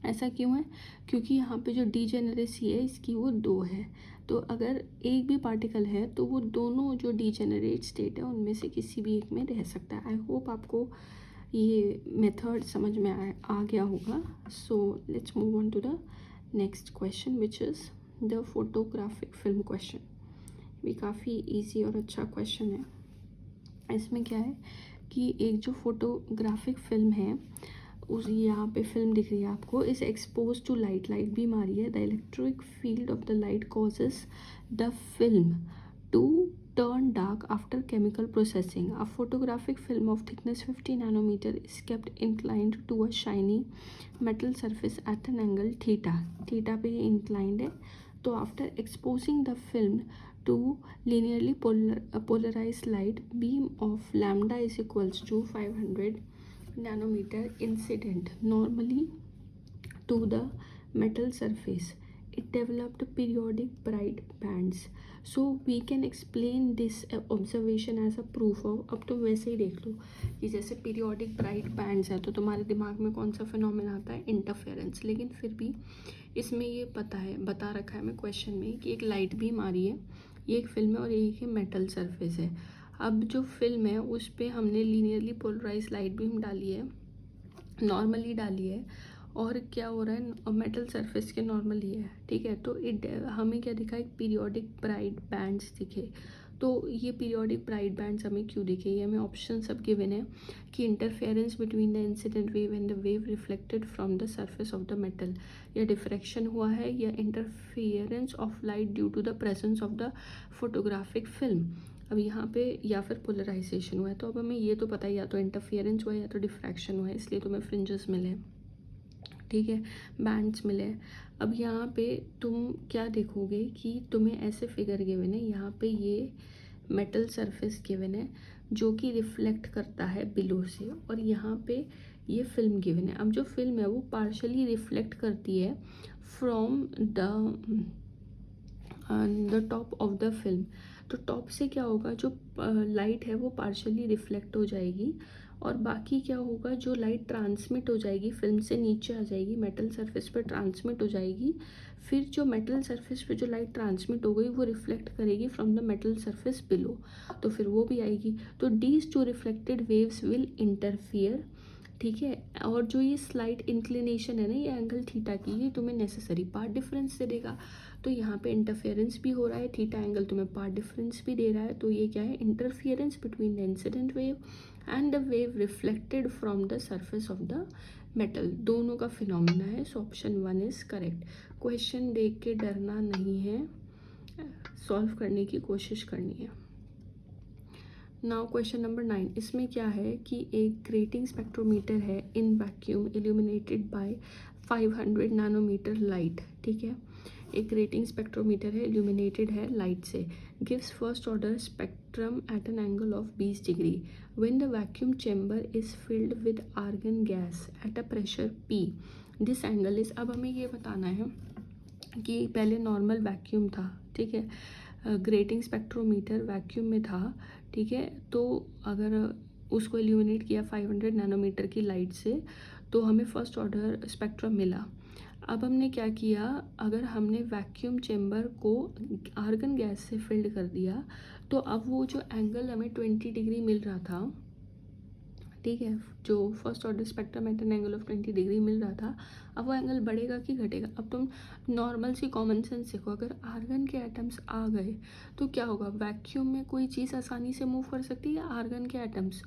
ऐसा क्यों है, क्योंकि यहाँ पे जो डीजेनरेसी है इसकी वो 2 है। तो अगर एक भी पार्टिकल है तो वो दोनों जो डीजेनरेट स्टेट है उनमें से किसी भी एक में रह सकता है। आई होप आपको ये मेथड समझ में आ गया होगा। So let's move on to the next question which is the photographic film question. भी काफ़ी इजी और अच्छा क्वेश्चन है। इसमें क्या है कि एक जो फोटोग्राफिक फिल्म है, उस यहाँ पे फिल्म दिख रही है आपको, is expose to light, light beam आ रही है, the electric field of the light causes the film to turn dark after chemical processing. A photographic film of thickness 50 nanometer is kept inclined to a shiny metal surface at an angle theta. Theta पे ये inclined है. तो after exposing the film to linearly polarized light, beam of lambda is equals to 500 nanometer incident normally to the metal surface. It developed periodic bright bands. So we can explain this observation as a proof of, अब तुम वैसे ही देख लो कि जैसे पीरियोडिक ब्राइट बैंड्स है तो तुम्हारे दिमाग में कौन सा फिनोमेना आता है, इंटरफेरेंस। लेकिन फिर भी इसमें ये बता रखा है मैं क्वेश्चन में कि एक लाइट बीम आ रही है, ये एक फिल्म है और ये एक मेटल सरफेस है। अब जो फिल्म है उस पर हमने लीनियरली पोलराइज लाइट बीम डाली है, नॉर्मली डाली है, और क्या हो रहा है, मेटल सरफेस के नॉर्मल ही है, ठीक है। तो हमें क्या दिखा, एक पीरियोडिक ब्राइट बैंड्स दिखे। तो ये पीरियोडिक ब्राइट बैंड्स हमें क्यों दिखे, ये हमें ऑप्शन सब गिवन है कि interference between the incident wave and the wave reflected from the surface of the metal, या डिफ्रैक्शन हुआ है, या interference of light due to the presence of the photographic film. अब यहाँ पे या फिर पोलराइजेशन हुआ है। तो अब हमें ये तो पता है या तो इंटरफेरेंस हुआ है या तो डिफ्रैक्शन हुआ है, इसलिए तुम्हें फ्रिंजेस मिले, ठीक है, बैंड्स मिले। अब यहाँ पे तुम क्या देखोगे कि तुम्हें ऐसे फिगर गिवन है, यहाँ पे ये मेटल सरफेस गिवन है जो कि रिफ्लेक्ट करता है बिलो से, और यहाँ पे ये फिल्म गिवन है। अब जो फिल्म है वो पार्शली रिफ्लेक्ट करती है from the top of the film. तो टॉप से क्या होगा, जो लाइट है वो पार्शली रिफ्लेक्ट हो जाएगी, और बाकी क्या होगा, जो लाइट ट्रांसमिट हो जाएगी फिल्म से नीचे आ जाएगी, मेटल सरफेस पर ट्रांसमिट हो जाएगी। फिर जो मेटल सरफेस पे जो लाइट ट्रांसमिट हो गई वो रिफ्लेक्ट करेगी from the metal surface below, तो फिर वो भी आएगी। तो these two reflected waves will interfere, ठीक है। और जो ये स्लाइट इंक्लिनेशन है ना, ये एंगल थीटा की, ये तुम्हें नेसेसरी पार्ट डिफरेंस दे देगा। तो यहाँ पे इंटरफेरेंस भी हो रहा है, थीटा एंगल तुम्हें पार्ट डिफरेंस भी दे रहा है। तो ये क्या है, interference between the incident wave and the wave reflected from the surface of the metal, दोनों का फिनोमिना है। So option 1 is correct. Question देख के डरना नहीं है, सॉल्व करने की कोशिश करनी है। नाउ क्वेश्चन नंबर 9, इसमें क्या है कि एक ग्रेटिंग स्पेक्ट्रोमीटर है in vacuum illuminated by 500 nanometre light, ठीक है। एक ग्रेटिंग स्पेक्ट्रोमीटर है, इल्यूमिनेटेड है लाइट से, gives first order spectrum at an angle of 20 degree when the vacuum chamber is filled with argon gas at a pressure P, this angle is. अब हमें ये बताना है कि पहले नॉर्मल वैक्यूम था, ठीक है, ग्रेटिंग स्पेक्ट्रोमीटर वैक्यूम में था, ठीक है। तो अगर उसको इल्यूमिनेट किया 500 नैनोमीटर की लाइट से, तो हमें फर्स्ट ऑर्डर स्पेक्ट्रम मिला। अब हमने क्या किया, अगर हमने वैक्यूम चैम्बर को आर्गन गैस से फिल्ड कर दिया, तो अब वो जो एंगल हमें 20 डिग्री मिल रहा था, ठीक है, जो first order spectrum at an angle of 20 degree मिल रहा था, अब वो एंगल बढ़ेगा कि घटेगा। अब तुम नॉर्मल सी कॉमन सेंस देखो, अगर आर्गन के एटम्स आ गए तो क्या होगा, वैक्यूम में कोई चीज़ आसानी से मूव कर सकती है, या आर्गन के एटम्स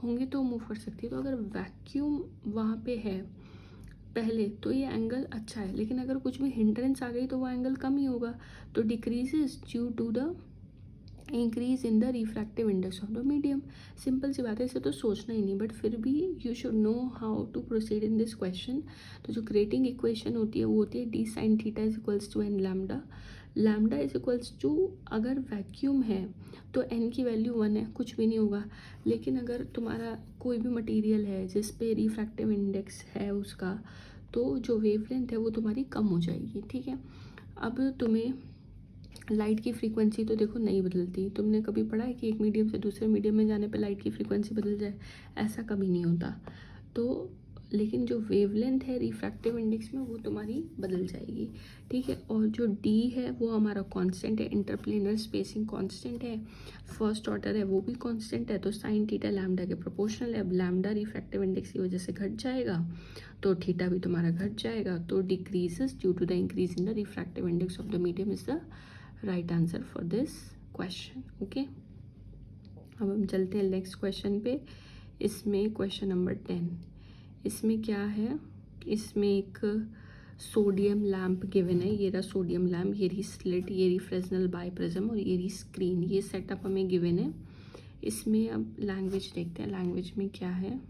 होंगे तो मूव कर सकती है। तो अगर वैक्यूम वहाँ पे है पहले तो ये एंगल अच्छा है, लेकिन अगर कुछ भी हिंड्रेंस आ गई तो वो एंगल कम ही होगा। तो decreases due to the increase in the refractive index of the medium. Simple सी बात है, इसे तो सोचना ही नहीं, बट फिर भी you should know how to proceed in this question. तो जो ग्रेटिंग इक्वेशन होती है वो होती है d sine theta is equals to n lambda, lambda is equals to, अगर वैक्यूम है तो एन की वैल्यू 1 है, कुछ भी नहीं होगा। लेकिन अगर तुम्हारा कोई भी मटेरियल है जिस पे रिफ्रैक्टिव इंडेक्स है उसका, तो जो वेवलेंथ है वो तुम्हारी कम हो जाएगी, ठीक है। अब तुम्हें लाइट की फ्रीक्वेंसी तो देखो नहीं बदलती, तुमने कभी पढ़ा है कि एक मीडियम से दूसरे मीडियम में जाने पे लाइट की फ्रीक्वेंसी बदल जाए, ऐसा कभी नहीं होता। तो लेकिन जो वेवलेंथ है रिफ्रैक्टिव इंडेक्स में वो तुम्हारी बदल जाएगी, ठीक है। और जो डी है वो हमारा कांस्टेंट है, इंटरप्लेनर स्पेसिंग कांस्टेंट है, फर्स्ट ऑर्डर है वो भी कांस्टेंट है, तो साइन थीटा लैम्डा के प्रोपोर्शनल है। अब लैम्डा रिफ्रैक्टिव इंडेक्स की वजह से घट जाएगा तो थीटा भी तुम्हारा घट जाएगा, तो decreases due to the increase in the refractive index of the medium is the right answer for this question, okay. अब हम चलते हैं नेक्स्ट क्वेश्चन पे। इसमें क्वेश्चन नंबर 10, इसमें क्या है, इसमें एक सोडियम लैम्प गिवन है, ये रहा सोडियम लैम्प, ये रही स्लिट, ये रही फ्रेस्नेल बाइप्रिज्म और ये रही स्क्रीन, ये सेटअप हमें गिवन है। इसमें अब लैंग्वेज देखते हैं, लैंग्वेज में क्या है।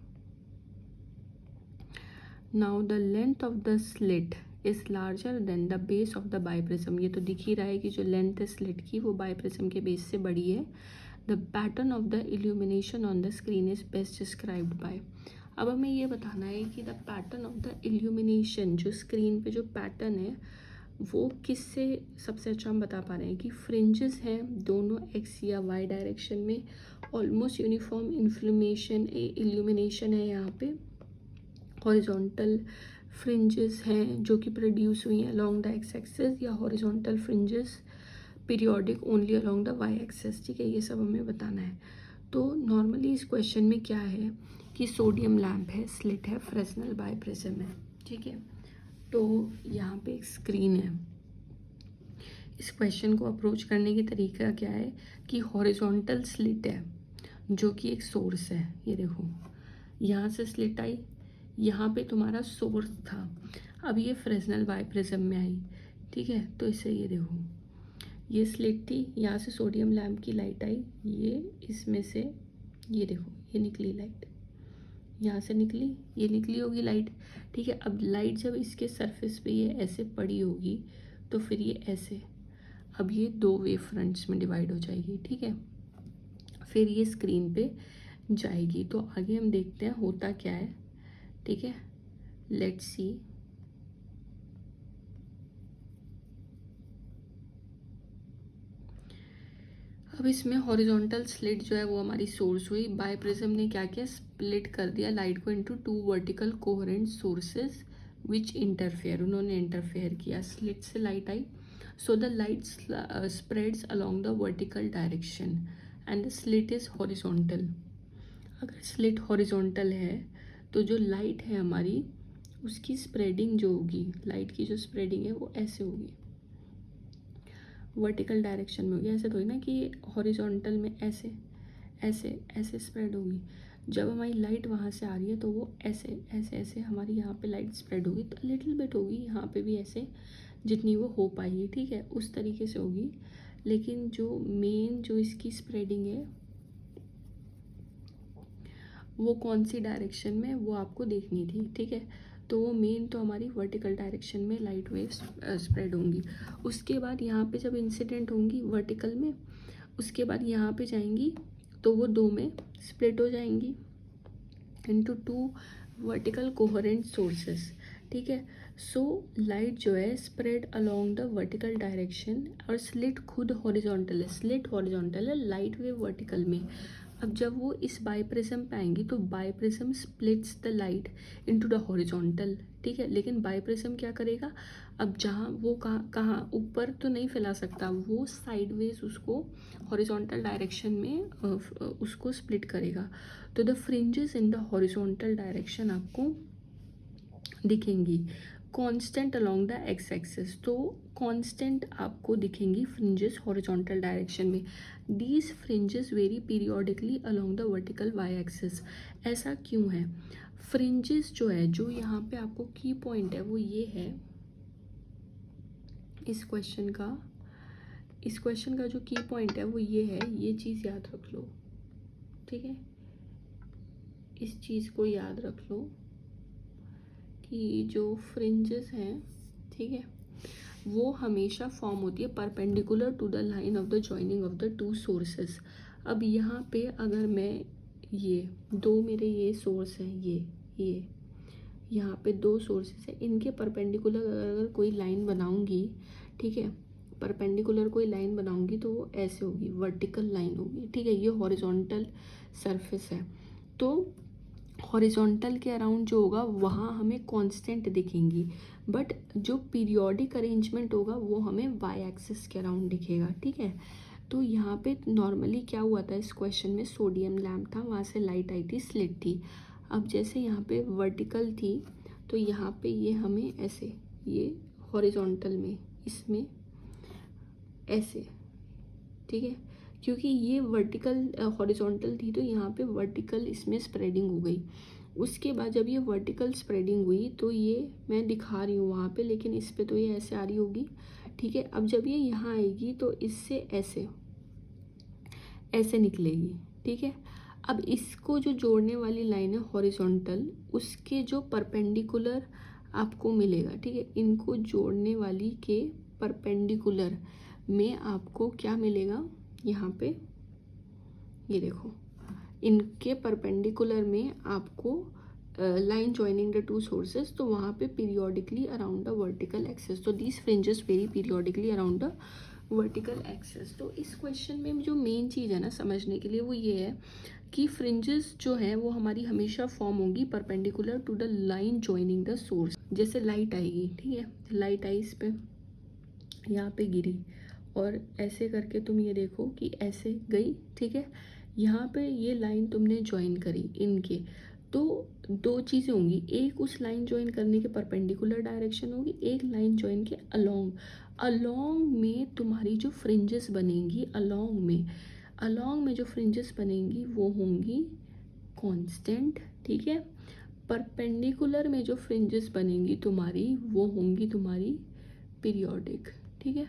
Now the length of the slit is larger than the base of the biprism, ये तो दिख ही रहा है कि जो लेंथ है स्लिट की वो बाइप्रिज्म के बेस से बड़ी है। The pattern of the illumination on the screen is best described bye, अब हमें ये बताना है कि the pattern of the illumination, जो स्क्रीन पे जो पैटर्न है वो किससे सबसे अच्छा हम बता पा रहे हैं कि फ्रिंजेस हैं दोनों एक्स या वाई डायरेक्शन में, ऑलमोस्ट यूनिफॉर्म इल्यूमिनेशन है यहाँ पे, हॉरिजॉन्टल फ्रिंजेस हैं जो कि प्रोड्यूस हुई हैं अलोंग द एक्स एक्सिस, या horizontal fringes periodic only along the y axis, ठीक है, ये सब हमें बताना है। तो नॉर्मली इस क्वेश्चन में क्या है कि सोडियम लैम्प है, स्लिट है, फ्रेस्नेल बाइप्रिज्म है, ठीक है। तो यहाँ पे एक स्क्रीन है। इस क्वेश्चन को अप्रोच करने की तरीका क्या है कि हॉरिजॉन्टल स्लिट है जो कि एक सोर्स है, ये देखो यहाँ से स्लिट आई, यहाँ पे तुम्हारा सोर्स था, अब ये फ्रेस्नेल बाइप्रिज्म में आई, ठीक है। तो इसे ये देखो, ये स्लिट थी, यहाँ से सोडियम लैम्प की लाइट आई, ये इसमें से ये देखो ये निकली लाइट, यहाँ से निकली, ये निकली होगी लाइट, ठीक है। अब लाइट जब इसके सरफेस पे ये ऐसे पड़ी होगी तो फिर ये ऐसे, अब ये दो वेव फ्रंट्स में डिवाइड हो जाएगी, ठीक है, फिर ये स्क्रीन पे जाएगी। तो आगे हम देखते हैं होता क्या है, ठीक है, लेट्स सी। अब इसमें हॉरिजॉन्टल स्लिट जो है वो हमारी सोर्स हुई, बाइप्रिज्म ने क्या किया, स्प्लिट कर दिया लाइट को into two vertical coherent sources विच इंटरफेयर, उन्होंने इंटरफेयर किया, स्लिट से light I, so the light spreads along the vertical direction and the slit is horizontal. अगर स्लिट हॉरिजॉन्टल है तो जो लाइट है हमारी उसकी स्प्रेडिंग जो होगी, लाइट की जो स्प्रेडिंग है वो ऐसे होगी, वर्टिकल डायरेक्शन में होगी, ऐसे तो ना कि हॉरिजॉन्टल में ऐसे ऐसे ऐसे स्प्रेड होगी। जब हमारी लाइट वहाँ से आ रही है तो वो ऐसे ऐसे ऐसे हमारी यहाँ पे लाइट स्प्रेड होगी, तो लिटिल बिट होगी यहाँ पे भी ऐसे, जितनी वो हो पाएगी, ठीक है, उस तरीके से होगी। लेकिन जो मेन जो इसकी स्प्रेडिंग है वो कौन सी डायरेक्शन में वो आपको देखनी थी, ठीक है। तो वो मेन तो हमारी वर्टिकल डायरेक्शन में लाइट वेव्स स्प्रेड होंगी। उसके बाद यहाँ पे जब इंसिडेंट होंगी वर्टिकल में, उसके बाद यहाँ पे जाएंगी तो वो दो में स्प्लिट हो जाएंगी into two vertical coherent sources, ठीक है। सो लाइट जो है spread along the vertical direction, और स्लिट खुद हॉरिजॉन्टल है, स्लिट हॉरिजॉन्टल है, लाइट वेव वर्टिकल में। अब जब वो इस बाइप्रिज्म पे आएंगी तो biprism splits the light into the horizontal, ठीक है। लेकिन बाइप्रिज्म क्या करेगा, अब जहाँ वो कहाँ ऊपर तो नहीं फैला सकता, वो साइडवेज उसको हॉरिजॉन्टल डायरेक्शन में उसको स्प्लिट करेगा। तो the fringes in the horizontal direction आपको दिखेंगी constant along the x axis, तो कांस्टेंट आपको दिखेंगी फ्रिंजेस हॉरिजॉन्टल डायरेक्शन में। These fringes very periodically along the vertical y axis, ऐसा क्यों है, फ्रिंजेस जो है, जो यहाँ पे आपको की पॉइंट है वो ये है, इस क्वेश्चन का जो की पॉइंट है वो ये है, ये चीज़ याद रख लो, ठीक है, इस चीज़ को याद रख लो कि जो फ्रिंजेस हैं, ठीक है, वो हमेशा फॉर्म होती है perpendicular to the line of the joining of the two sources. अब यहाँ पे अगर मैं ये दो मेरे ये सोर्स हैं, ये यहाँ पे दो सोर्सेस हैं, इनके परपेंडिकुलर अगर कोई लाइन बनाऊंगी, ठीक है, परपेंडिकुलर कोई लाइन बनाऊंगी तो वो ऐसे होगी, वर्टिकल लाइन होगी, ठीक है। ये हॉरिजॉन्टल सरफेस है, तो हॉरिजॉन्टल के अराउंड जो होगा वहाँ हमें कांस्टेंट दिखेंगी, बट जो पीरियोडिक अरेंजमेंट होगा वो हमें वाई एक्सिस के अराउंड दिखेगा, ठीक है। तो यहाँ पे नॉर्मली क्या हुआ था, इस क्वेश्चन में सोडियम लैम्प था, वहाँ से लाइट आई थी, स्लिट थी। अब जैसे यहाँ पे वर्टिकल थी तो यहाँ पे ये हमें ऐसे, ये हॉरिजॉन्टल में इसमें ऐसे, ठीक है, क्योंकि ये वर्टिकल हॉरिजॉन्टल थी तो यहाँ पे वर्टिकल इसमें स्प्रेडिंग हो गई। उसके बाद जब ये वर्टिकल स्प्रेडिंग हुई तो ये मैं दिखा रही हूँ वहाँ पे, लेकिन इस पे तो ये ऐसे आ रही होगी, ठीक है। अब जब ये यहाँ आएगी तो इससे ऐसे ऐसे निकलेगी, ठीक है। अब इसको जो जोड़ने वाली लाइन है हॉरिजॉन्टल, उसके जो परपेंडिकुलर आपको मिलेगा, ठीक है। इनको जोड़ने वाली के परपेंडिकुलर में आपको क्या मिलेगा, यहाँ पे ये देखो, इनके परपेंडिकुलर में आपको line joining the two sources, तो वहाँ पे periodically around the vertical axis, तो these fringes very periodically around the vertical axis. तो इस क्वेश्चन में जो मेन चीज़ है ना समझने के लिए वो ये है कि फ्रिंजेस जो है वो हमारी हमेशा फॉर्म होगी perpendicular to the line joining the source. जैसे लाइट आएगी, ठीक है, लाइट आई इस पे, यहाँ पे गिरी और ऐसे करके तुम ये देखो कि ऐसे गई, ठीक है। यहाँ पे ये लाइन तुमने ज्वाइन करी इनके, तो दो चीज़ें होंगी, एक उस लाइन ज्वाइन करने के परपेंडिकुलर डायरेक्शन होगी, एक लाइन ज्वाइन के अलोंग। अलोंग में तुम्हारी जो फ्रिंजेस बनेंगी, अलोंग में जो फ्रिंजेस बनेंगी वो होंगी कांस्टेंट, ठीक है। परपेंडिकुलर में जो फ्रिंजेस बनेंगी तुम्हारी वो होंगी तुम्हारी पीरियोडिक, ठीक है।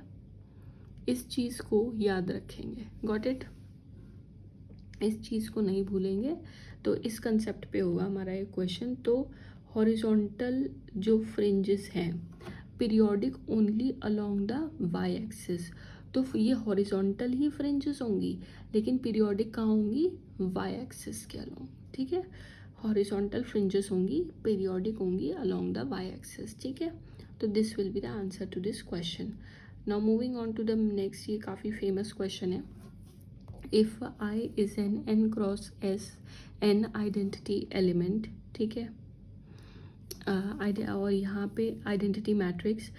इस चीज़ को याद रखेंगे, गॉट इट, इस चीज़ को नहीं भूलेंगे। तो इस कंसेप्ट पे होगा हमारा एक क्वेश्चन। तो हॉरिजॉन्टल जो फ्रिंजेस हैं periodic only along the y axis, तो ये हॉरिजॉन्टल ही फ्रिंजेस होंगी लेकिन पीरियोडिक कहाँ होंगी, वाई एक्सिस के अलोंग, ठीक है। हॉरिजॉन्टल फ्रिंजेस होंगी, पीरियोडिक होंगी अलोंग द वाई एक्सिस, ठीक है। तो this will be the answer to this question. Now moving on to the next, ये काफ़ी फेमस क्वेश्चन है। If I is an n cross s n identity element, ठीक है, और यहाँ पे आइडेंटिटी मैट्रिक्स,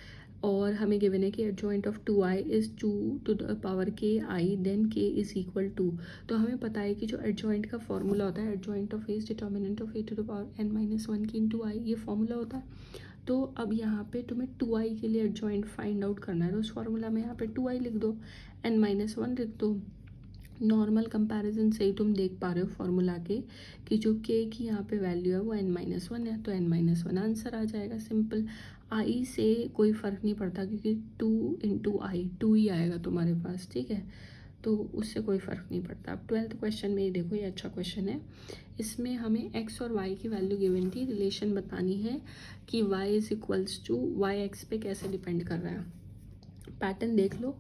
और हमें गिवन है कि adjoint of 2i is 2 to the power k i, then k is equal to. तो हमें पता है कि जो एडजॉइंट का फॉर्मूला होता है, adjoint of is determinant of a to the power n-1 की इंटू आई, ये फॉर्मूला होता है। तो अब यहाँ पे तुम्हें 2i के लिए एडजॉइंट फाइंड आउट करना है, तो उस फॉर्मूला में यहाँ पे 2i लिख दो, n-1 लिख दो। नॉर्मल कंपैरिजन से ही तुम देख पा रहे हो फॉर्मूला के कि जो k की यहाँ पे वैल्यू है वो n-1 है, तो n-1 आंसर आ जाएगा, सिंपल। i से कोई फ़र्क नहीं पड़ता क्योंकि 2 इंटू आई 2 ही आएगा तुम्हारे पास, ठीक है, तो उससे कोई फ़र्क नहीं पड़ता। अब 12th क्वेश्चन में ये देखो, ये अच्छा क्वेश्चन है। इसमें हमें x और y की वैल्यू गिवन थी, रिलेशन बतानी है कि y is equals to y x पे कैसे डिपेंड कर रहा है। पैटर्न देख लो,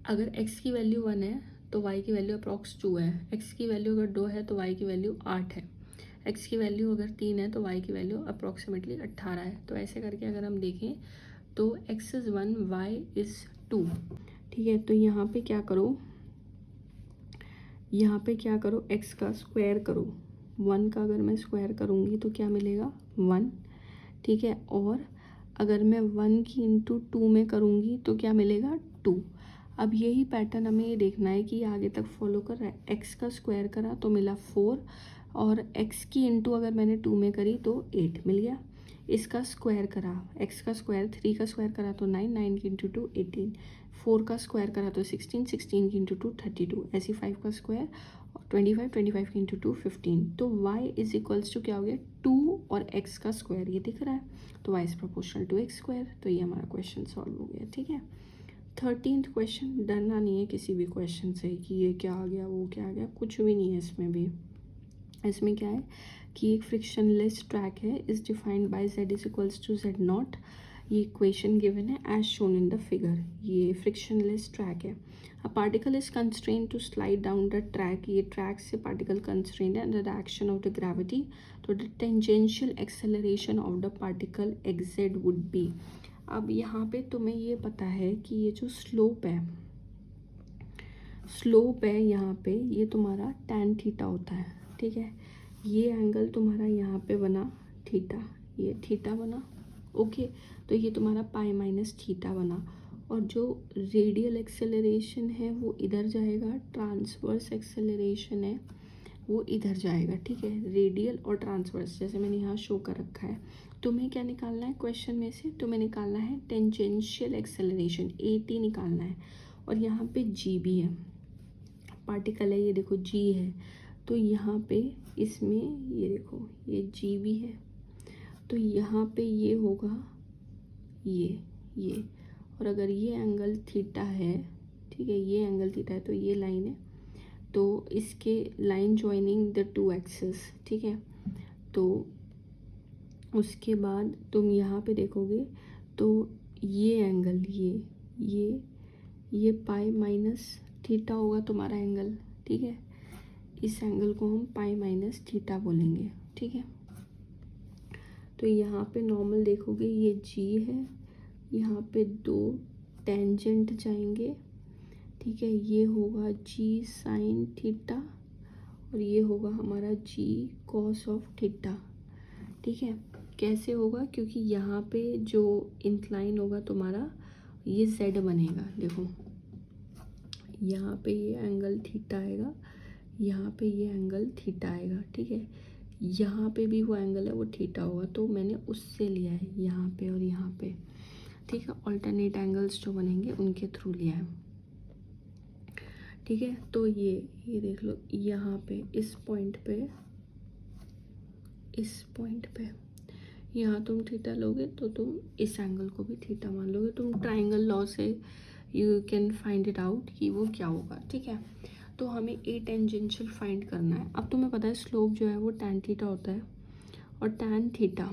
अगर x की वैल्यू 1 है तो y की वैल्यू अप्रॉक्स 2 है, x की वैल्यू अगर 2 है तो y की वैल्यू 8 है, x की वैल्यू अगर 3 है तो y की वैल्यू अप्रॉक्सीमेटली 18 है। तो ऐसे करके अगर हम देखें तो x इज़ 1 y इज़ 2, ठीक है। तो यहाँ पे क्या करो, यहाँ पे क्या करो, x का स्क्वायर करो, 1 का अगर मैं स्क्वायर करूँगी तो क्या मिलेगा 1, ठीक है। और अगर मैं 1 की इंटू 2 में करूँगी तो क्या मिलेगा 2। अब यही पैटर्न हमें ये देखना है कि आगे तक फॉलो कर रहा है। x का स्क्वायर करा तो मिला 4, और x की इंटू अगर मैंने 2 में करी तो 8 मिल गया। इसका स्क्वायर करा, x का स्क्वायर 3 का स्क्वायर करा तो 9, 9 की इंटू 2 18, 4 का स्क्वायर करा तो 16, 16 की इंटू 2 32, ऐसी 5 का स्क्वायर 25, 25 की इंटू 2 15। तो y इज इक्वल्स टू क्या हो गया 2 और x का स्क्वायर, ये दिख रहा है, तो y is proportional to x square. तो ये हमारा क्वेश्चन सॉल्व हो गया, ठीक है। 13th क्वेश्चन, डरना नहीं है किसी भी क्वेश्चन से कि ये क्या आ गया वो क्या आ गया, कुछ भी नहीं है इसमें भी। इसमें क्या है कि एक फ्रिक्शनलेस ट्रैक है, is defined by z is equals to z0। ये इक्वेशन गिवन है as shown in the figure, ये फ्रिक्शनलेस ट्रैक है। A particle is constrain to slide down the track, ये ट्रैक से पार्टिकल कंस्ट्रेन है under the action of the gravity, तो the tangential acceleration of the particle xz would be. अब यहाँ पे तुम्हें ये पता है कि ये जो स्लोप है यहाँ पे, ये तुम्हारा tan थीटा होता है, ठीक है। ये एंगल तुम्हारा यहाँ पे बना थीटा, ये थीटा बना, ओके। तो ये तुम्हारा पाई माइनस थीटा बना, और जो रेडियल एक्सेलरेशन है वो इधर जाएगा, ट्रांसवर्स एक्सेलरेशन है वो इधर जाएगा, ठीक है। रेडियल और ट्रांसवर्स जैसे मैंने यहाँ शो कर रखा है। तुम्हें क्या निकालना है क्वेश्चन में से, तुम्हें निकालना है टेंजेंशियल एक्सेलरेशन, AT निकालना है, और यहाँ पे G भी है। पार्टिकल है, ये देखो जी है, तो यहाँ पे इसमें ये देखो ये जी भी है, तो यहाँ पे ये होगा ये, और अगर ये एंगल थीटा है, ठीक है, ये एंगल थीटा है, तो ये लाइन है, तो इसके line joining the to axis, ठीक है। तो उसके बाद तुम यहाँ पे देखोगे तो ये एंगल ये पाई माइनस थीटा होगा तुम्हारा एंगल, ठीक है। इस एंगल को हम पाई माइनस थीटा बोलेंगे, ठीक है। तो यहाँ पे नॉर्मल देखोगे ये जी है, यहाँ पे दो टेंजेंट जाएंगे, ठीक है, ये होगा जी साइन थीटा और ये होगा हमारा जी कॉस ऑफ थीटा, ठीक है। कैसे होगा, क्योंकि यहाँ पे जो इंक्लाइन होगा तुम्हारा ये जेड बनेगा, देखो यहाँ पे ये एंगल थीटा आएगा, यहाँ पे ये एंगल थीटा आएगा, ठीक है। यहाँ पे भी वो एंगल है वो थीटा होगा, तो मैंने उससे लिया है यहाँ पे और यहाँ पे, ठीक है। ऑल्टरनेट एंगल्स जो बनेंगे उनके थ्रू लिया है, ठीक है। तो ये देख लो यहाँ पे इस पॉइंट पे यहाँ तुम थीटा लोगे तो तुम इस एंगल को भी थीटा मान लोगे, तुम ट्राइंगल लॉ से you can find it out कि वो क्या होगा, ठीक है। तो हमें ए टेंजेंशियल फाइंड करना है। अब तुम्हें पता है स्लोप जो है वो टैन थीटा होता है, और टैन थीटा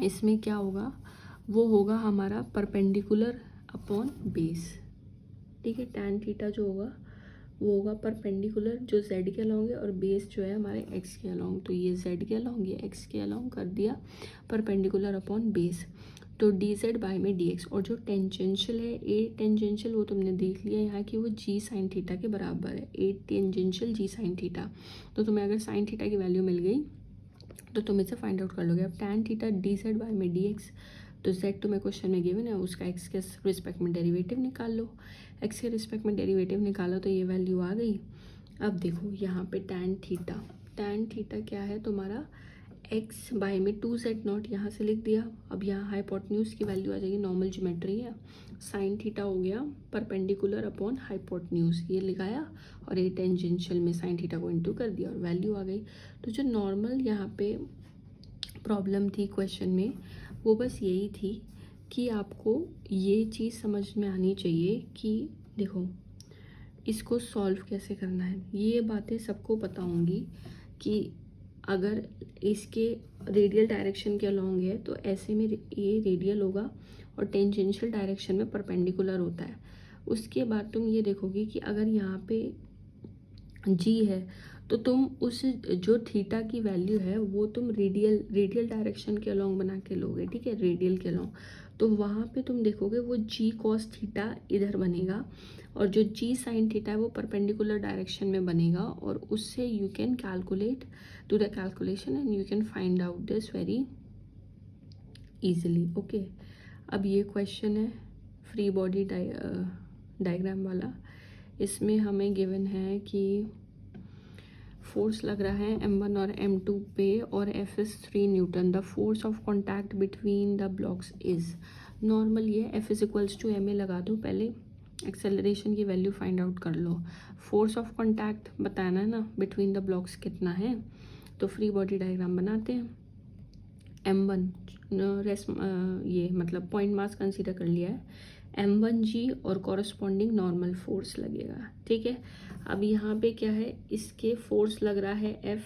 इसमें क्या होगा, वो होगा हमारा परपेंडिकुलर अपॉन बेस, ठीक है। टैन थीटा जो होगा वो होगा परपेंडिकुलर जो जेड के अलॉन्ग है, और बेस जो है हमारे एक्स के अलॉन्ग, तो ये जेड के अलॉन्ग ये एक्स के अलॉन्ग कर दिया परपेंडिकुलर अपॉन बेस, तो डी जेड बाई में डी एक्स। और जो टेंजेंशियल है ए टेंजेंशियल वो तुमने देख लिया यहाँ की वो जी साइन थीटा के बराबर है, a tangential g sine theta. तो तुम्हें अगर साइन थीटा की वैल्यू मिल गई तो तुम इसे फाइंड आउट कर लोगे। अब tan theta d z by में डी एक्स, तो जेड तुम्हें क्वेश्चन में गिवन है, उसका एक्स के रिस्पेक्ट में डेरिवेटिव निकाल लो, एक्स के रिस्पेक्ट में डेरिवेटिव निकालो तो ये वैल्यू आ गई। अब देखो यहाँ पे टैन थीटा क्या है तुम्हारा एक्स बाई में 2z0, यहाँ से लिख दिया। अब यहाँ हाइपोटेन्यूज की वैल्यू आ जाएगी, नॉर्मल ज्योमेट्री है, साइन थीटा हो गया परपेंडिकुलर अपॉन हाइपोटेन्यूज, ये लिखाया, और ये टेंजेंशियल में साइन थीटा को इनटू कर दिया और वैल्यू आ गई। तो जो नॉर्मल यहाँ पे प्रॉब्लम थी क्वेश्चन में वो बस यही थी कि आपको ये चीज़ समझ में आनी चाहिए कि देखो इसको सॉल्व कैसे करना है। ये बातें सबको पता होंगी कि अगर इसके रेडियल डायरेक्शन के अलॉन्ग है तो ऐसे में ये रेडियल होगा और टेंजेंशियल डायरेक्शन में परपेंडिकुलर होता है। उसके बाद तुम ये देखोगे कि अगर यहाँ पे जी है तो तुम उस जो थीटा की वैल्यू है वो तुम रेडियल डायरेक्शन के अलॉन्ग बना के लोगे, ठीक है, रेडियल के अलॉन्ग। तो वहाँ पे तुम देखोगे वो जी कॉस थीटा इधर बनेगा, और जो जी साइन थीटा है वो परपेंडिकुलर डायरेक्शन में बनेगा, और उससे you can calculate do the calculation and you can find out this very easily, okay. अब ये क्वेश्चन है फ्री बॉडी डायग्राम वाला। इसमें हमें गिवन है कि फोर्स लग रहा है m1 और m2 पे और F is 3 newton. The force of contact between the blocks is normal, ये F is equals to ma लगा दो, पहले एक्सेलरेशन की वैल्यू फाइंड आउट कर लो। फोर्स ऑफ कॉन्टैक्ट बताना है ना बिटवीन द ब्लॉक्स कितना है, तो फ्री बॉडी डायग्राम बनाते हैं। m1 ये मतलब पॉइंट मास कंसीडर कर लिया है, m1g और कॉरस्पॉन्डिंग नॉर्मल फोर्स लगेगा, ठीक है। अब यहाँ पे क्या है, इसके फोर्स लग रहा है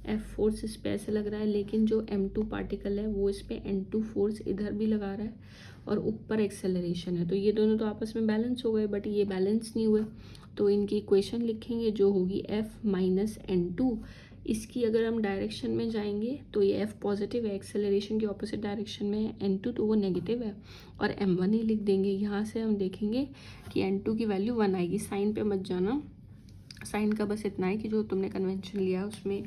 F फोर्स इस पे ऐसे लग रहा है, लेकिन जो m2 पार्टिकल है वो इस पे n2 फोर्स इधर भी लगा रहा है, और ऊपर एक्सेलरेशन है, तो ये दोनों तो आपस में बैलेंस हो गए, बट ये बैलेंस नहीं हुए, तो इनकी इक्वेशन लिखेंगे जो होगी F माइनस n2। इसकी अगर हम डायरेक्शन में जाएंगे तो ये F पॉजिटिव है, एक्सेलरेशन के ऑपोजिट डायरेक्शन में है, n2 तो वो नेगेटिव है, और m1 ही लिख देंगे। यहाँ से हम देखेंगे कि n2 की वैल्यू 1 आएगी। साइन पे मत जाना, साइन का बस इतना है कि जो तुमने कन्वेंशन लिया उसमें,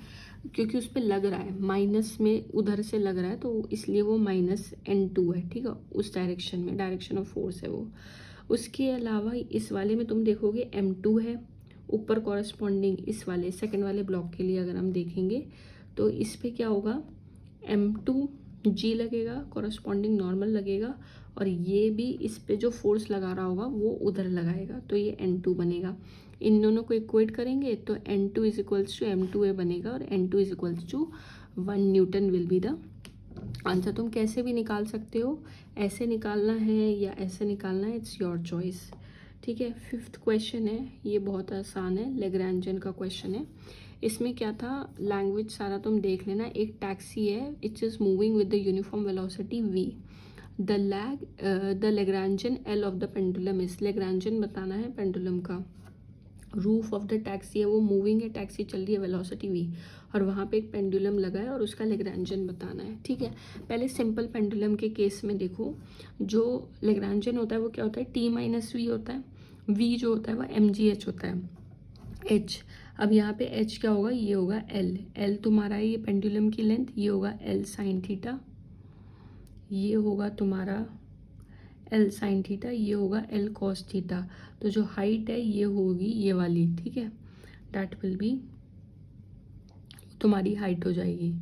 क्योंकि उस पर लग रहा है माइनस में, उधर से लग रहा है तो इसलिए वो माइनस n2 है, ठीक है, उस डायरेक्शन में, डायरेक्शन ऑफ फोर्स है वो। उसके अलावा इस वाले में तुम देखोगे m2 है ऊपर कॉरस्पॉन्डिंग, इस वाले सेकंड वाले ब्लॉक के लिए अगर हम देखेंगे तो इस पे क्या होगा, m2g लगेगा, कॉरस्पॉन्डिंग नॉर्मल लगेगा, और ये भी इस पे जो फोर्स लगा रहा होगा वो उधर लगाएगा, तो ये n2 बनेगा। इन दोनों को इक्वेट करेंगे तो N2 is equals to M2A बनेगा और N2 is equals to 1 newton will be the answer. तुम कैसे भी निकाल सकते हो, ऐसे निकालना है या ऐसे निकालना है, इट्स योर चॉइस। ठीक है, 5th क्वेश्चन है, ये बहुत आसान है, लेग्रांजन का क्वेश्चन है। इसमें क्या था, लैंग्वेज सारा तुम देख लेना। एक टैक्सी है, it's is moving with the uniform velocity v, the Lagrangian L of the pendulum is, Lagrangian बताना है पेंडुलम का। रूफ ऑफ द टैक्सी है, वो मूविंग है, टैक्सी चल रही है, वेलोसिटी v, और वहाँ पे एक पेंडुलम लगा है और उसका लेग्रांजन बताना है। ठीक है, पहले सिंपल पेंडुलम के केस में देखो, जो लेग्रांजन होता है वो क्या होता है, t माइनस वी होता है, v जो होता है वो mgh होता है, h। अब यहाँ पे h क्या होगा, ये होगा l तुम्हारा ये पेंडुलम की लेंथ, ये होगा l साइन थीटा, ये होगा तुम्हारा L साइन थीटा, ये होगा L कॉस थीटा। तो जो हाइट है ये होगी ये वाली, ठीक है, दैट विल बी तुम्हारी हाइट हो जाएगी।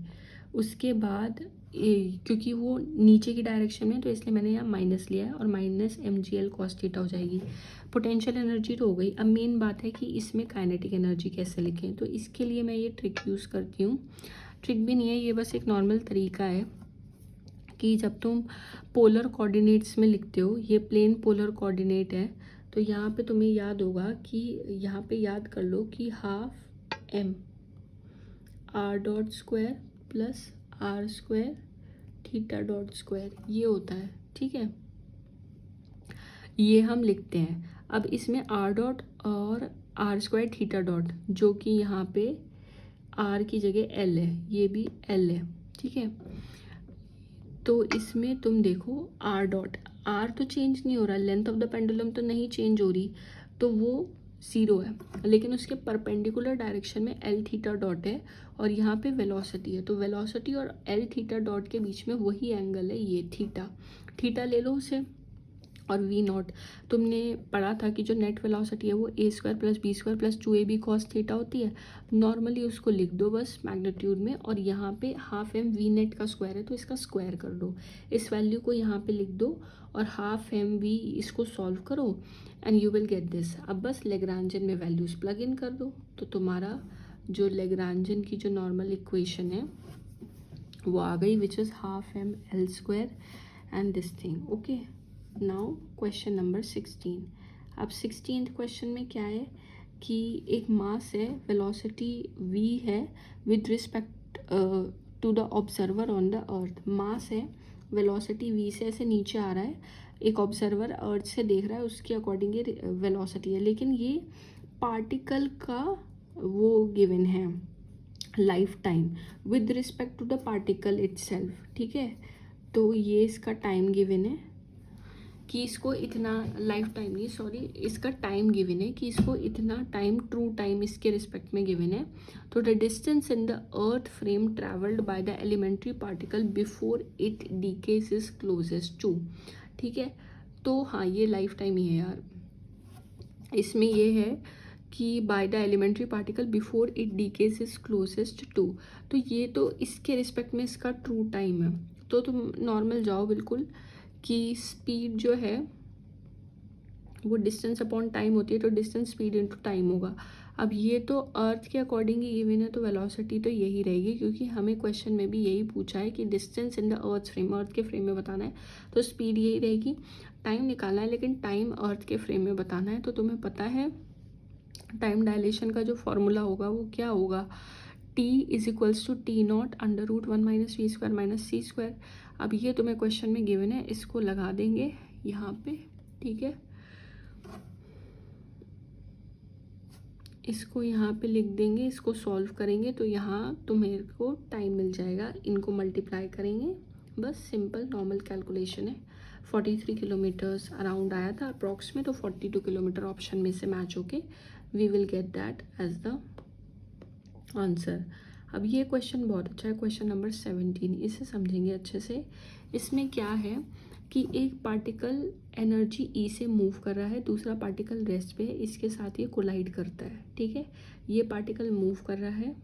उसके बाद क्योंकि वो नीचे की डायरेक्शन में तो इसलिए मैंने यहाँ माइनस लिया है और माइनस mgl कॉस थीटा हो जाएगी। पोटेंशियल एनर्जी तो हो गई। अब मेन बात है कि इसमें काइनेटिक एनर्जी कैसे लिखें, तो इसके लिए मैं ये ट्रिक यूज़ करती हूँ। ट्रिक भी नहीं है, ये बस एक नॉर्मल तरीका है कि जब तुम पोलर कोऑर्डिनेट्स में लिखते हो, ये प्लेन पोलर कोऑर्डिनेट है, तो यहाँ पे तुम्हें याद होगा कि यहाँ पे याद कर लो कि half m r dot square plus r square theta dot square ये होता है। ठीक है, ये हम लिखते हैं। अब इसमें r डॉट और r स्क्वायर थीटा डॉट, जो कि यहाँ पे r की जगह l है, ये भी l है। ठीक है, तो इसमें तुम देखो r डॉट, r तो चेंज नहीं हो रहा, लेंथ ऑफ द पेंडुलम तो नहीं चेंज हो रही, तो वो 0 है, लेकिन उसके परपेंडिकुलर डायरेक्शन में l थीटा डॉट है और यहाँ पे वेलोसिटी है, तो वेलोसिटी और l थीटा डॉट के बीच में वही एंगल है, ये थीटा। थीटा ले लो उसे, और v नॉट तुमने पढ़ा था कि जो नेट वेलोसिटी है वो a square plus b square plus 2ab cos theta होती है। नॉर्मली उसको लिख दो बस मैग्नीट्यूड में, और यहाँ पे हाफ m v नेट का स्क्वायर है तो इसका स्क्वायर कर दो, इस वैल्यू को यहाँ पे लिख दो और हाफ m v इसको सॉल्व करो and you will get this. अब बस लेग्रांजन में वैल्यूज प्लग इन कर दो, तो तुम्हारा जो लेग्रांजन की जो नॉर्मल इक्वेशन है वो आ गई, which is half m l square and this thing. Okay, now question number 16। अब 16th क्वेश्चन में क्या है कि एक मास है, वेलोसिटी v है with respect to the observer on the earth. Mass है, वेलोसिटी v से ऐसे नीचे आ रहा है, एक ऑब्जर्वर अर्थ से देख रहा है, उसके अकॉर्डिंग ये वेलोसिटी है, लेकिन ये पार्टिकल का वो गिवन है life time with respect to the particle itself. ठीक है, तो ये इसका टाइम गिवन है कि इसको इतना, लाइफ टाइम नहीं सॉरी, इसका टाइम गिवन है कि इसको इतना टाइम, ट्रू टाइम इसके रिस्पेक्ट में गिवन है। तो the distance in the earth frame travelled by the elementary particle before it decays is closest to. ठीक है, तो हाँ ये लाइफ टाइम ही है यार, इसमें ये है कि by the elementary particle before it decays is closest to, तो ये तो इसके रिस्पेक्ट में इसका ट्रू टाइम है। तो तुम नॉर्मल जाओ बिल्कुल कि स्पीड जो है वो डिस्टेंस अपॉन टाइम होती है, तो डिस्टेंस स्पीड इनटू टाइम होगा। अब ये तो अर्थ के अकॉर्डिंग ही गिवन है, तो वेलोसिटी तो यही रहेगी, क्योंकि हमें क्वेश्चन में भी यही पूछा है कि distance in the earth frame, earth के फ्रेम में बताना है, तो स्पीड यही रहेगी। टाइम निकालना है, लेकिन टाइम अर्थ के फ्रेम में बताना है, तो तुम्हें पता है टाइम डायलेशन का जो फॉर्मूला होगा वो क्या होगा, t is equals to t naught under root 1 minus v square minus c square. अब ये तुम्हें क्वेश्चन में गिवन है, इसको लगा देंगे यहाँ पे। ठीक है, इसको यहाँ पे लिख देंगे, इसको सॉल्व करेंगे तो यहाँ तुम्हें को टाइम मिल जाएगा, इनको मल्टीप्लाई करेंगे, बस सिंपल नॉर्मल कैलकुलेशन है। 43 किलोमीटर्स अराउंड आया था अप्रॉक्स में, तो 42 किलोमीटर ऑप्शन में से मैच होके we will get that as the answer. अब ये क्वेश्चन बहुत अच्छा है, क्वेश्चन नंबर 17, इसे समझेंगे अच्छे से। इसमें क्या है कि एक पार्टिकल एनर्जी ई से मूव कर रहा है, दूसरा पार्टिकल रेस्ट पे है, इसके साथ ये कोलाइड करता है। ठीक है, ये पार्टिकल मूव कर रहा है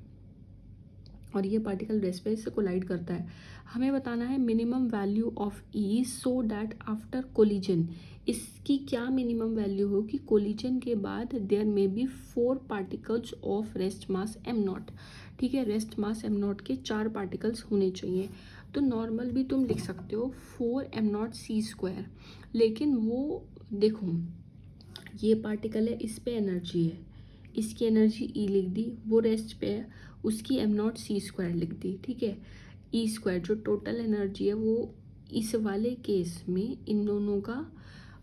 और ये पार्टिकल रेस्ट पे इससे कोलाइड करता है। हमें बताना है minimum value of e so that after collision, इसकी क्या मिनिमम वैल्यू हो कि कोलिजन के बाद there may be 4 particles of rest mass m naught. ठीक है, रेस्ट मास एम नॉट के 4 पार्टिकल्स होने चाहिए। तो नॉर्मल भी तुम लिख सकते हो 4 एम नॉट सी स्क्वायर, लेकिन वो देखो ये पार्टिकल है, इस पे एनर्जी है, इसकी एनर्जी ई लिख दी, वो रेस्ट पे है, उसकी एम नॉट सी स्क्वायर लिख दी। ठीक है, ई स्क्वायर जो टोटल एनर्जी है वो इस वाले केस में इन दोनों का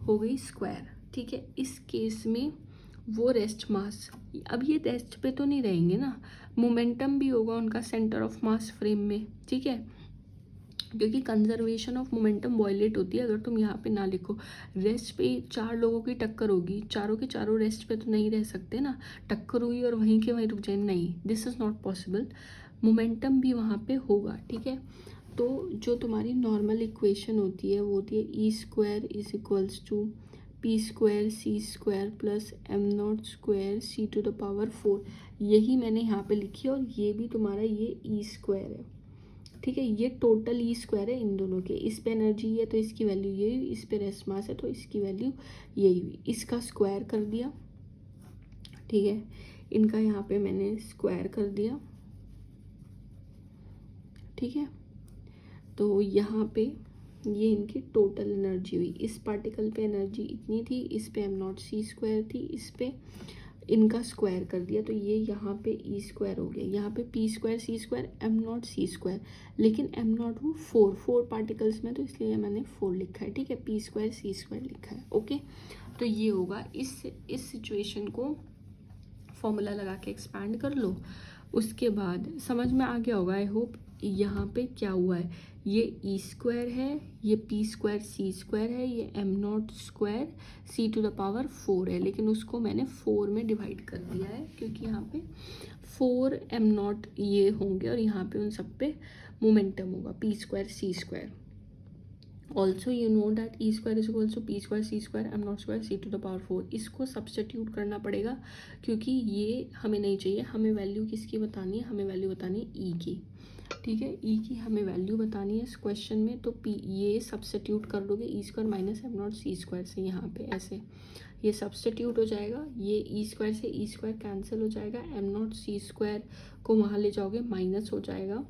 हो गई स्क्वायर। ठीक है, इस केस में वो रेस्ट मास, अब ये रेस्ट पे तो नहीं रहेंगे ना, मोमेंटम भी होगा उनका सेंटर ऑफ मास फ्रेम में। ठीक है, क्योंकि कंजर्वेशन ऑफ मोमेंटम वॉयलेट होती है अगर तुम यहाँ पे ना लिखो। रेस्ट पे 4 लोगों की टक्कर होगी, चारों के चारों रेस्ट पे तो नहीं रह सकते ना, टक्कर हुई और वहीं के वहीं रुक जाए, नहीं, this is not possible, momentum भी वहाँ पे होगा। ठीक है, तो जो तुम्हारी नॉर्मल इक्वेशन होती है वो होती है ई square is equals to P square C square plus am not square C to the power 4। यही मैंने यहाँ पे लिखी है, और ये भी तुम्हारा ये ई स्क्वायर है। ठीक है, ये टोटल ई स्क्वायर है इन दोनों के, इस पे एनर्जी है तो इसकी वैल्यू ये हुई, इस पे रेस्ट मास है तो इसकी वैल्यू यही हुई, इसका स्क्वायर कर दिया। ठीक है, इनका यहाँ पे मैंने स्क्वायर कर दिया। ठीक है, तो यहाँ पे ये इनकी टोटल एनर्जी हुई, इस पार्टिकल पे एनर्जी इतनी थी, इस पे एम नॉट सी स्क्वायर थी, इस पे इनका स्क्वायर कर दिया, तो ये यहाँ पे ई स्क्वायर हो गया, यहाँ पे p square C square m not C square, लेकिन एम नॉट वो 4 पार्टिकल्स में, तो इसलिए मैंने 4 लिखा है। ठीक है, पी स्क्वायर सी स्क्वायर लिखा है। ओके, तो ये होगा, इस सिचुएशन को फॉर्मूला लगा के एक्सपैंड कर लो, उसके बाद समझ में आ गया होगा आई होप। यहाँ पे क्या हुआ है, ये ई स्क्वायर है, ये पी स्क्वायर सी स्क्वायर है, ये m not square C to the power 4 है, लेकिन उसको मैंने 4 में डिवाइड कर दिया है क्योंकि यहाँ पे 4 एम नॉट ये होंगे और यहाँ पे उन सब पे मोमेंटम होगा p square C square. Also you know that e square is equals to P square C square m not square C to the power 4। इसको सब्सटीट्यूट करना पड़ेगा क्योंकि ये हमें नहीं चाहिए, हमें वैल्यू किसकी बतानी है, हमें वैल्यू बतानी है ई की। ठीक है, ई की हमें वैल्यू बतानी है इस क्वेश्चन में, तो पी ये सब्सटीट्यूट कर लोगे E square minus M not C square से, यहाँ पे ऐसे ये सब्सटीट्यूट हो जाएगा, ये ई स्क्वायर से ई स्क्वायर कैंसिल हो जाएगा, एम नॉट सी स्क्वायर को वहाँ ले जाओगे माइनस हो जाएगा,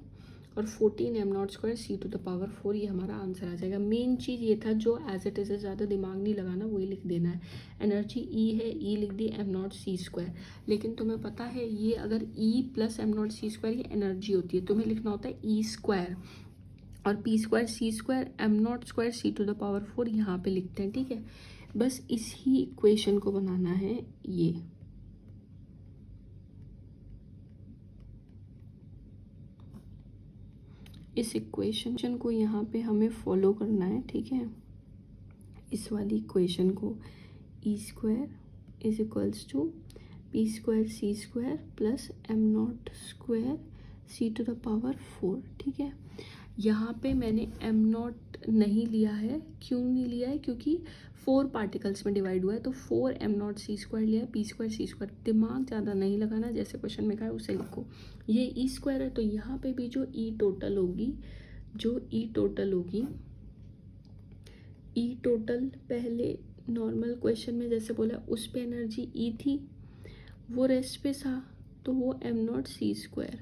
और 14 m not square C to the power 4, ये हमारा आंसर आ जाएगा। मेन चीज़ ये था जो एज इट इज़ ज़्यादा दिमाग नहीं लगाना, वही लिख देना है। एनर्जी ई है, ई लिख दी एम नॉट सी स्क्वायर, लेकिन तुम्हें पता है ये अगर e plus am not C square ये एनर्जी होती है, तुम्हें लिखना होता है ई स्क्वायर, और p square C square m not square C to the power 4 यहाँ पे लिखते हैं। ठीक है, बस इसी इक्वेशन को बनाना है ये। इस इक्वेशन को यहाँ पे हमें फॉलो करना है। ठीक है, इस वाली इक्वेशन को E square is equals to P square C square plus am not square C to the power 4। ठीक है, यहाँ पे मैंने एम नॉट नहीं लिया है, क्यों नहीं लिया है, क्योंकि 4 पार्टिकल्स में डिवाइड हुआ है, तो 4 एम नॉट सी स्क्वायर लिया है, पी स्क्वायर सी स्क्वायर, दिमाग ज़्यादा नहीं लगाना, जैसे क्वेश्चन में कहा है उसे लिखो। ये ई स्क्वायर है तो यहाँ पे भी जो ई टोटल होगी, ई टोटल पहले नॉर्मल क्वेश्चन में जैसे बोला उस पे एनर्जी ई थी, वो रेस्ट पे था तो वो एम नॉट सी स्क्वायर।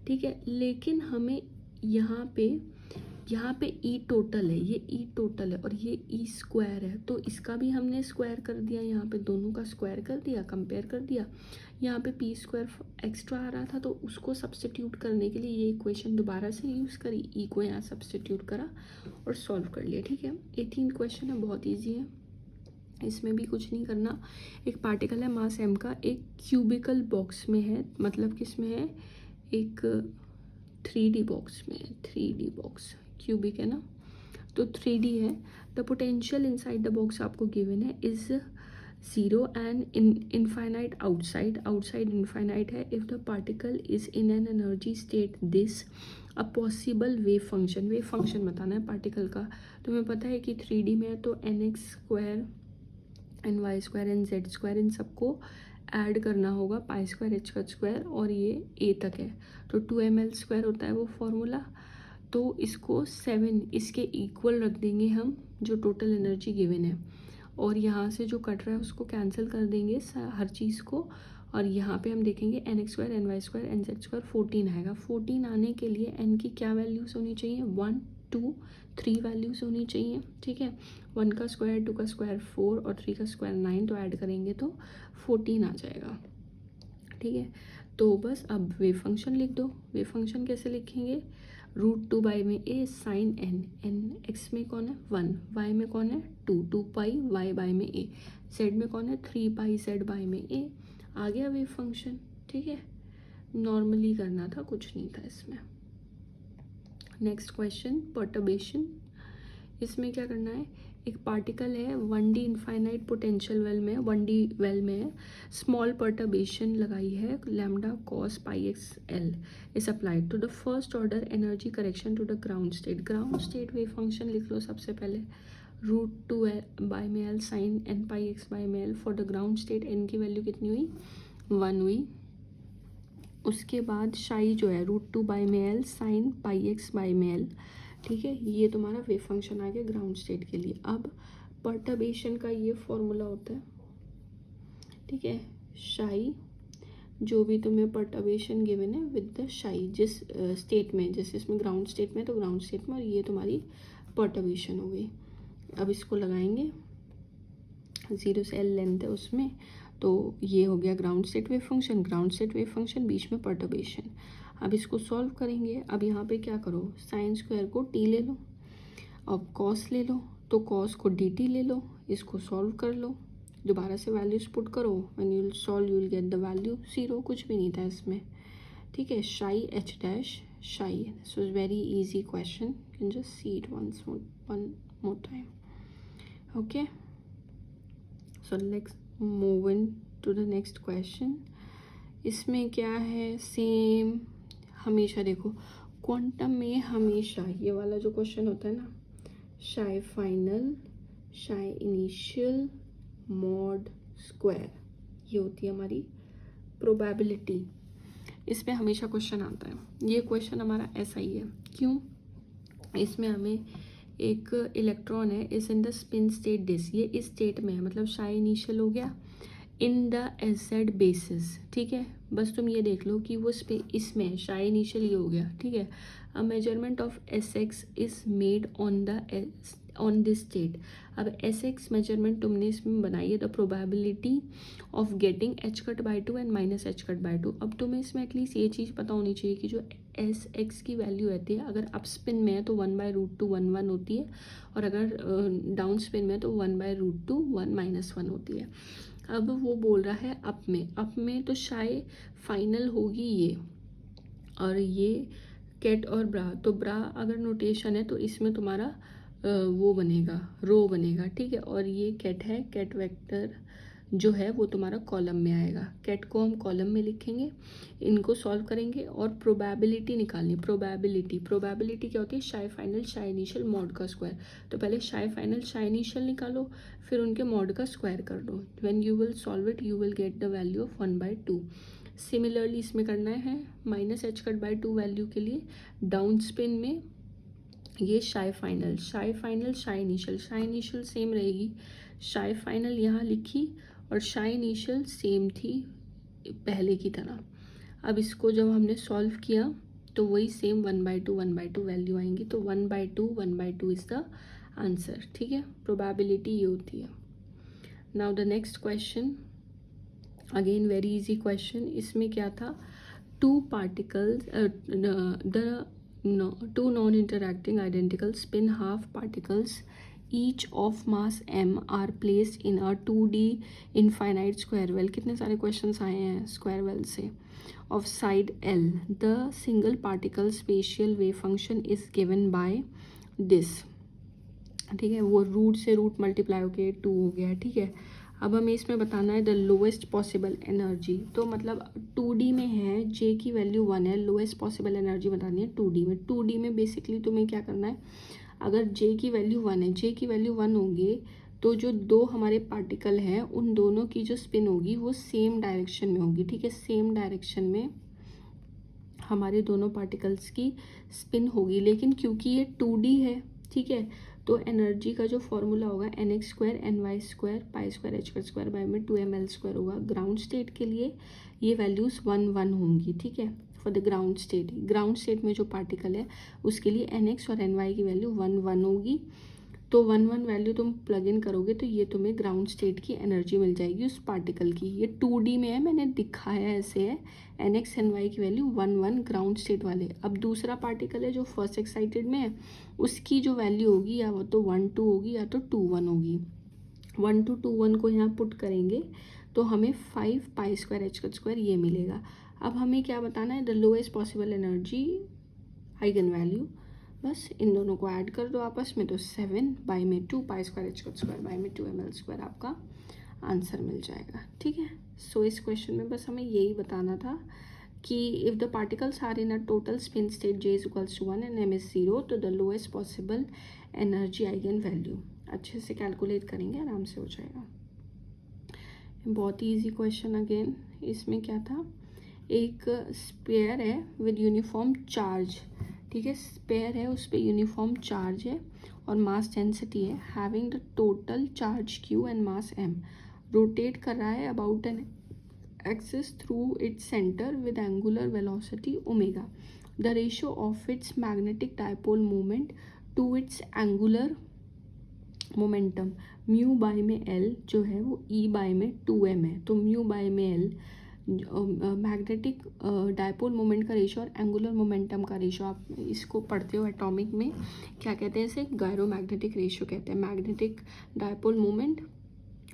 ठीक है, लेकिन हमें यहाँ पे ई टोटल है, ये ई टोटल है और ये ई स्क्वायर है, तो इसका भी हमने स्क्वायर कर दिया, यहाँ पे दोनों का स्क्वायर कर दिया, कंपेयर कर दिया। यहाँ पे पी स्क्वायर एक्स्ट्रा आ रहा था तो उसको सब्स्टिट्यूट करने के लिए ये इक्वेशन दोबारा से यूज़ करी, ई को यहाँ सब्स्टिट्यूट करा और सॉल्व कर लिया। ठीक है, 18 क्वेश्चन है, बहुत ईजी है, इसमें भी कुछ नहीं करना। एक पार्टिकल है मास एम का, एक क्यूबिकल बॉक्स में है, मतलब किस में है, एक 3D बॉक्स में है, 3D बॉक्स, क्यूबिक है ना, तो 3D है। The potential inside the box आपको गिवन है is 0 and infinite outside infinite है। If the particle is in an energy state this a possible wave function बताना है पार्टिकल का। तुम्हें पता है कि 3D में है तो nx square N Y square N Z square इन सबको ऐड करना होगा पाई स्क्वायर एच का स्क्वायर, और ये ए तक है तो 2ml² होता है वो फॉर्मूला। तो इसको 7 इसके इक्वल रख देंगे हम, जो टोटल एनर्जी गिवन है, और यहाँ से जो कट रहा है उसको कैंसिल कर देंगे हर चीज़ को, और यहाँ पे हम देखेंगे nx², ny², nz² 14 आएगा। 14 आने के लिए n की क्या वैल्यूज़ होनी चाहिए, 1 2 3 वैल्यूज़ होनी चाहिए, ठीक है। 1 का स्क्वायर, 2 का स्क्वायर 4 और 3 का स्क्वायर 9, तो ऐड करेंगे तो 14 आ जाएगा, ठीक है। तो बस अब वेव फंक्शन लिख दो। वेव फंक्शन कैसे लिखेंगे, √2 बाई में a साइन n x में कौन है 1, y में कौन है 2 पाई y बाई में a, z में कौन है 3 पाई z बाई में a। आ गया वेव फंक्शन, ठीक है। नॉर्मली करना था, कुछ नहीं था इसमें। Next question, perturbation. इसमें क्या करना है, एक पार्टिकल है 1D इनफाइनाइट पोटेंशियल वेल में, 1D वेल में है, स्मॉल पर्टर्बेशन लगाई है, lambda cos pi X L is applied to the first order energy correction to the ground state. Ground state wave function लिख लो सबसे पहले, √2 बाई में L sine n pi X by में L. For the ground state n की वैल्यू कितनी हुई 1 हुई। उसके बाद शाई जो है √2 बाई में L sine pi X by में एल, ठीक है। ये तुम्हारा वेव फंक्शन आ गया ग्राउंड स्टेट के लिए। अब पर्टर्बेशन का ये फॉर्मूला होता है, ठीक है, शाई जो भी तुम्हें पर्टर्बेशन गिवन है विद द शाई, जिस स्टेट में, जैसे इसमें ग्राउंड स्टेट में तो ग्राउंड स्टेट में, और ये तुम्हारी पर्टर्बेशन हो गई। अब इसको लगाएंगे, 0 से L लेंथ है उसमें, तो ये हो गया ground state wave function, ground state wave function, बीच में पर्टर्बेशन। अब इसको सॉल्व करेंगे। अब यहाँ पे क्या करो, साइन स्क्वायर को t ले लो, अब कॉस ले लो, तो कॉस को dt ले लो, इसको सॉल्व कर लो, दोबारा से वैल्यूज पुट करो, when you will solve you will get the value 0, कुछ भी नहीं था इसमें, ठीक है। Psi h dash psi, this was very easy question, you can just see it one more time, okay. So let's move into the next question. इसमें क्या है, सेम हमेशा देखो क्वांटम में हमेशा ये वाला जो क्वेश्चन होता है ना, शाई फाइनल, शाई इनिशियल, मॉड स्क्वायर, ये होती है हमारी प्रोबेबिलिटी। इसमें हमेशा क्वेश्चन आता है, ये क्वेश्चन हमारा ऐसा ही है। क्यों, इसमें हमें एक इलेक्ट्रॉन है, is in the spin state this, ये इस स्टेट में है, मतलब शाई इनिशियल हो गया इन द SZ बेसिस, ठीक है। बस तुम ये देख लो कि वो इसमें है, शाई इनिशियल ये हो गया, ठीक है। अ measurement of SX is made on this state. अब SX मेजरमेंट तुमने इसमें बनाई है, the probability of getting h⁻² and -h⁻²। अब तुम्हें इसमें एटलीस्ट ये चीज़ पता होनी चाहिए कि जो SX की वैल्यू रहती है, अगर अप स्पिन में है तो 1/√2 1 1 होती है, और अगर डाउन स्पिन में है तो 1/√2 1 -1 होती है। अब वो बोल रहा है अप में तो शायद फाइनल होगी ये, और ये कैट और ब्रा, तो ब्रा अगर नोटेशन है तो इसमें तुम्हारा वो बनेगा, रो बनेगा, ठीक है। और ये कैट है, कैट वेक्टर जो है वो तुम्हारा कॉलम में आएगा, कैट को हम कॉलम में लिखेंगे। इनको सॉल्व करेंगे और प्रोबेबिलिटी निकालनी। प्रोबेबिलिटी क्या होती है, शाई फाइनल शाई इनिशियल मॉड का स्क्वायर। तो पहले शाई फाइनल शाई इनिशियल निकालो, फिर उनके मॉड का स्क्वायर कर दो। When you will solve it you will get the value of 1/2। Similarly इसमें करना है -h⁻² वैल्यू के लिए डाउन स्पिन में ये शाई फाइनल शाई इनिशियल सेम रहेगी। शाई फाइनल यहाँ लिखी और शाई इनिशियल सेम थी पहले की तरह। अब इसको जब हमने सॉल्व किया तो वही सेम 1/2 वैल्यू आएंगी, तो 1/2 इज द आंसर, ठीक है। प्रोबेबिलिटी ये होती है। Now the next question, again very easy question. इसमें क्या था, two particles two non-interacting identical spin half particles each of mass m are placed in a 2D infinite square well, कितने सारे क्वेश्चंस आए हैं स्क्वायर वेल से, of side L the single particle spatial wave function is given by this, ठीक है। वो रूट से रूट मल्टीप्लाई होके 2 हो गया, ठीक है। अब हमें इसमें बताना है द लोएस्ट पॉसिबल एनर्जी, तो मतलब 2D में है, J की वैल्यू 1 है, लोएस्ट पॉसिबल एनर्जी बतानी है 2D में। 2D में बेसिकली तुम्हें क्या करना है, अगर J की वैल्यू 1 है, J की वैल्यू 1 होंगे तो जो दो हमारे पार्टिकल हैं उन दोनों की जो स्पिन होगी वो सेम डायरेक्शन में होगी, ठीक है, सेम डायरेक्शन में हमारे दोनों पार्टिकल्स की स्पिन होगी। लेकिन क्योंकि ये 2D है, ठीक है, तो एनर्जी का जो फॉर्मूला होगा nx² ny² π² h² बाय में 2ml² होगा। ग्राउंड स्टेट के लिए ये वैल्यूज़ 1 1 होंगी, ठीक है, फॉर द ग्राउंड स्टेट में जो पार्टिकल है उसके लिए nx और ny की वैल्यू 1 1 होगी। तो 1 1 वैल्यू तुम प्लग इन करोगे तो ये तुम्हें ग्राउंड स्टेट की एनर्जी मिल जाएगी उस पार्टिकल की। ये 2D में है, मैंने दिखाया ऐसे है, nx एंड y की वैल्यू 1 1 ग्राउंड स्टेट वाले। अब दूसरा पार्टिकल है जो फर्स्ट एक्साइटेड में है, उसकी जो वैल्यू होगी या वो तो 1 2 होगी या तो 2 1 होगी। 1 2 2 1 को यहाँ पुट करेंगे तो हमें 5 π² h² ये मिलेगा। अब हमें क्या बताना है, the lowest possible energy eigen value, बस इन दोनों को ऐड कर दो आपस में, तो 7 बाय में 2 π² h² बाय में 2ml² आपका आंसर मिल जाएगा, ठीक है। सो इस क्वेश्चन में बस हमें यही बताना था कि if the particles are in a total spin state j = 1 and m = 0, तो the lowest possible energy eigen value. अच्छे से कैलकुलेट करेंगे, आराम से हो जाएगा। बहुत ही ईजी क्वेश्चन अगेन। इसमें क्या था, एक स्पेयर है विद यूनिफॉर्म चार्ज, ठीक है, स्पेयर है उस पर यूनिफॉर्म चार्ज है और मास डेंसिटी है, having the total charge q and mass m, rotate कर रहा है about an axis through its centre with angular velocity omega. The ratio of its magnetic dipole moment to its angular momentum mu by में l जो है वो e बाय में 2m है। तो म्यू बाय में l मैग्नेटिक डायपोल मोमेंट का रेशो और एंगुलर मोमेंटम का रेशो, आप इसको पढ़ते हो एटॉमिक में, क्या कहते हैं इसे, गायरोमैग्नेटिक रेशो कहते हैं। मैग्नेटिक डायपोल मोमेंट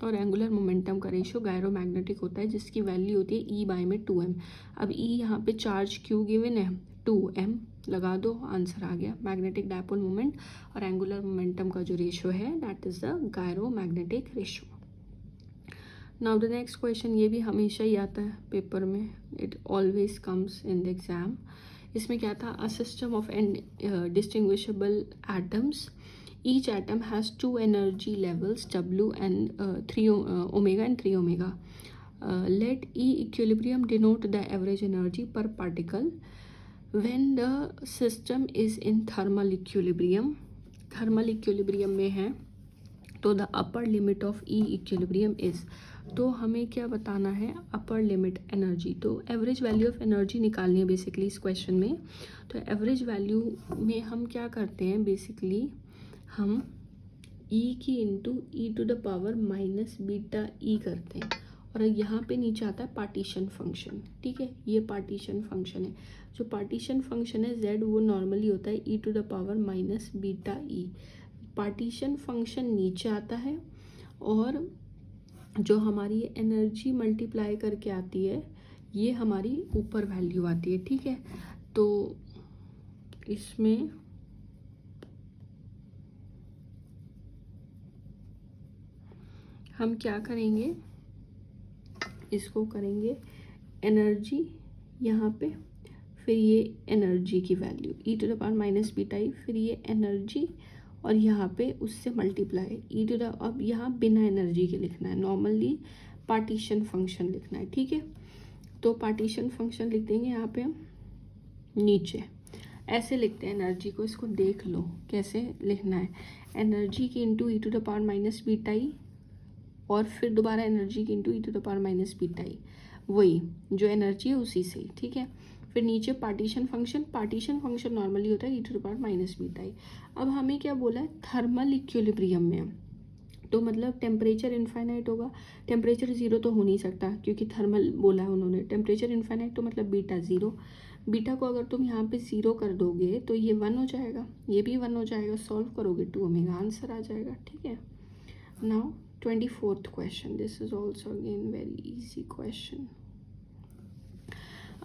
और एंगुलर मोमेंटम का रेशो गायरोमैग्नेटिक होता है, जिसकी वैल्यू होती है e बाय में 2m। अब e यहाँ पे चार्ज q गिवन है, 2m लगा दो, आंसर आ गया। मैग्नेटिक डायपोल मोमेंट और एंगुलर मोमेंटम का जो रेशो है that is the gyromagnetic ratio. Now the next question, ये भी हमेशा ही आता है पेपर में, it always comes in the exam. इसमें क्या था, a system of distinguishable atoms, each atom has 2 energy levels W and 3 omega and 3 omega. Let E equilibrium denote the average energy per particle when the system is in thermal equilibrium. Thermal equilibrium में है तो the upper limit of E equilibrium is, तो हमें क्या बताना है, अपर लिमिट एनर्जी। तो एवरेज वैल्यू ऑफ एनर्जी निकालनी है बेसिकली इस क्वेश्चन में। तो एवरेज वैल्यू में हम क्या करते हैं, बेसिकली हम e की इंटू e⁻ बीटा e करते हैं, और यहाँ पे नीचे आता है पार्टीशन फंक्शन, ठीक है, ये पार्टीशन फंक्शन है। जो पार्टीशन फंक्शन है z वो नॉर्मली होता है e⁻ beta e। Partition function नीचे आता है और जो हमारी एनर्जी मल्टीप्लाई करके आती है ये हमारी ऊपर वैल्यू आती है, ठीक है। तो इसमें हम क्या करेंगे, इसको करेंगे एनर्जी यहाँ पे, फिर ये एनर्जी की वैल्यू e⁻ बीटा e, फिर ये एनर्जी और यहाँ पे उससे मल्टीप्लाई अब यहाँ बिना एनर्जी के लिखना है, नॉर्मली पार्टीशन फंक्शन लिखना है, ठीक है। तो पार्टीशन फंक्शन लिख देंगे यहाँ पे हम नीचे, ऐसे लिखते हैं एनर्जी को, इसको देख लो कैसे लिखना है, एनर्जी की इंटू e⁻ बीटा e और फिर दोबारा एनर्जी की इंटू e⁻ बीटा e, वही जो एनर्जी है उसी से, ठीक है। फिर नीचे पार्टीशन फंक्शन नॉर्मली होता है e⁻ बीटा e। अब हमें क्या बोला है, थर्मल इक्विलिब्रियम में, तो मतलब टेम्परेचर इनफाइनाइट होगा, टेम्परेचर 0 तो हो नहीं सकता क्योंकि थर्मल बोला है उन्होंने, टेम्परेचर इनफाइनाइट तो मतलब बीटा 0। बीटा को अगर तुम यहाँ पे 0 कर दोगे तो ये 1 हो जाएगा, ये भी 1 हो जाएगा, सॉल्व करोगे 2 ओमेगा, आंसर आ जाएगा, ठीक है। Now 24th question, this is also again very easy question.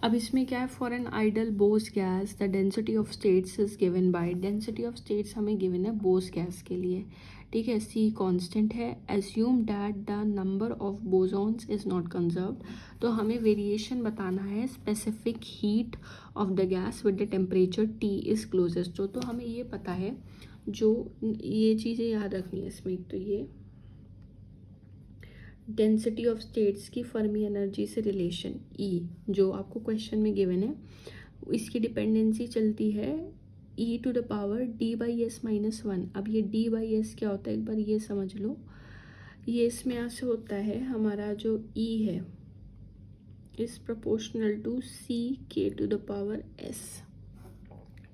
अब इसमें क्या है, for an ideal Bose gas the density of states is given by, density of states हमें गिवन है बोस गैस के लिए, ठीक है, C कांस्टेंट है। Assume that the number of bosons is not conserved, तो हमें वेरिएशन बताना है specific heat of the gas with the temperature T is closest. तो हमें ये पता है, जो ये चीज़ें याद रखनी है इसमें, तो ये डेंसिटी ऑफ स्टेट्स की फर्मी एनर्जी से रिलेशन ई, जो आपको क्वेश्चन में गिवन है, इसकी डिपेंडेंसी चलती है E to the power D by S minus one. अब ये डी बाई एस क्या होता है एक बार ये समझ लो। ये इसमें ऐसे होता है, हमारा जो ई है is proportional to c k to the power S,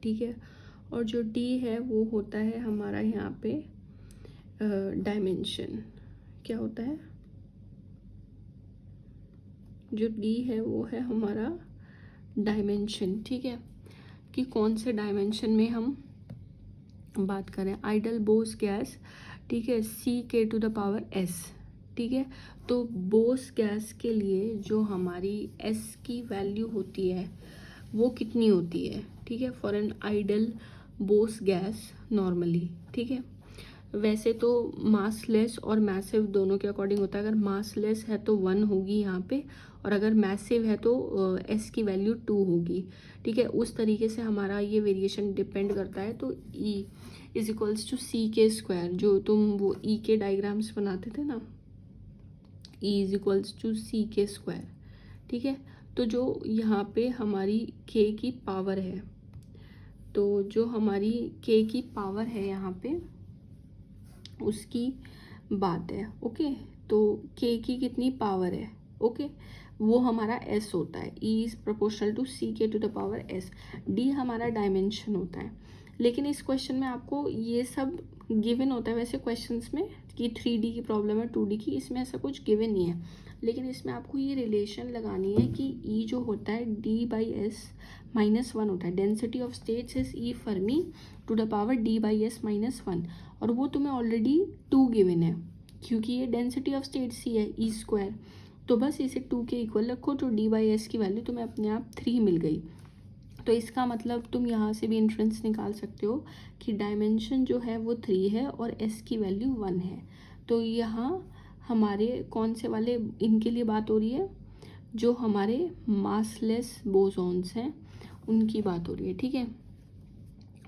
ठीक है। और जो डी है वो होता है हमारा यहाँ पे डायमेंशन, क्या होता है, जो डी है वो है हमारा डायमेंशन, ठीक है। कि कौन से डायमेंशन में हम बात करें, आइडल बोस गैस, ठीक है, सी k to the power S, ठीक है। तो बोस गैस के लिए जो हमारी एस की वैल्यू होती है वो कितनी होती है, ठीक है, for an ideal Bose gas normally, ठीक है। वैसे तो मासलेस और मैसिव दोनों के अकॉर्डिंग होता है। अगर मासलेस है तो 1 होगी यहाँ पे, और अगर मैसिव है तो एस की वैल्यू 2 होगी, ठीक है। उस तरीके से हमारा ये वेरिएशन डिपेंड करता है। तो E is equals to c के स्क्वायर, जो तुम वो ई के डायग्राम्स बनाते थे ना, E is equals to c के स्क्वायर, ठीक है। तो जो यहाँ पे हमारी के की पावर है, तो जो हमारी के की पावर है यहाँ पे उसकी बात है, ओके। तो के की कितनी पावर है, ओके, वो हमारा एस होता है। E is proportional to c k to the power s. D हमारा डायमेंशन होता है। लेकिन इस क्वेश्चन में आपको ये सब गिवन होता है, वैसे क्वेश्चंस में कि 3D की प्रॉब्लम है 2D की, इसमें ऐसा कुछ गिवन नहीं है। लेकिन इसमें आपको ये रिलेशन लगानी है कि ई जो होता है D by S minus one होता है। Density of states is E Fermi to the power D by S minus one, और वो तुम्हें ऑलरेडी 2 गिवन है, क्योंकि ये डेंसिटी ऑफ स्टेट्स ही है ई स्क्वायर। तो बस इसे 2 के इक्वल रखो, तो डी बाई एस की वैल्यू तुम्हें अपने आप 3 मिल गई। तो इसका मतलब तुम यहाँ से भी इन्फ्रेंस निकाल सकते हो कि डायमेंशन जो है वो 3 है और एस की वैल्यू 1 है। तो यहाँ हमारे कौन से वाले इनके लिए बात हो रही है, जो हमारे मासलेस बोसॉन्स हैं उनकी बात हो रही है, ठीक है।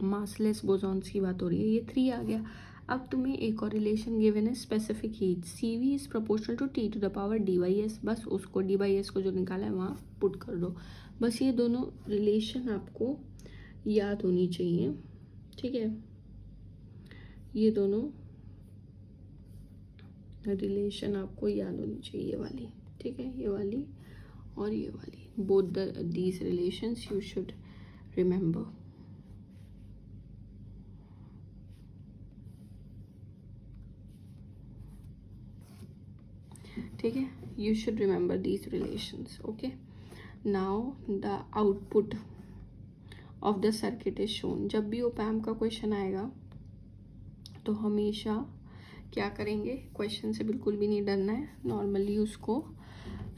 मासलेस बोसॉन्स की बात हो रही है, ये 3 आ गया। अब तुम्हें एक और रिलेशन गिवन है, specific heat, c v is proportional to t to the power D by s. बस उसको डी बाई एस को जो निकाला है वहाँ पुट कर दो। बस ये दोनों रिलेशन आपको याद होनी चाहिए, ठीक है। ये दोनों रिलेशन आपको याद होनी चाहिए, ये वाली, ठीक है, ये वाली और ये वाली, both these relations you should remember, ठीक है। You should remember these relations, okay. Now the output of the circuit is shown. जब भी ओपैम्प का क्वेश्चन आएगा तो हमेशा क्या करेंगे, क्वेश्चन से बिल्कुल भी नहीं डरना है, नॉर्मली उसको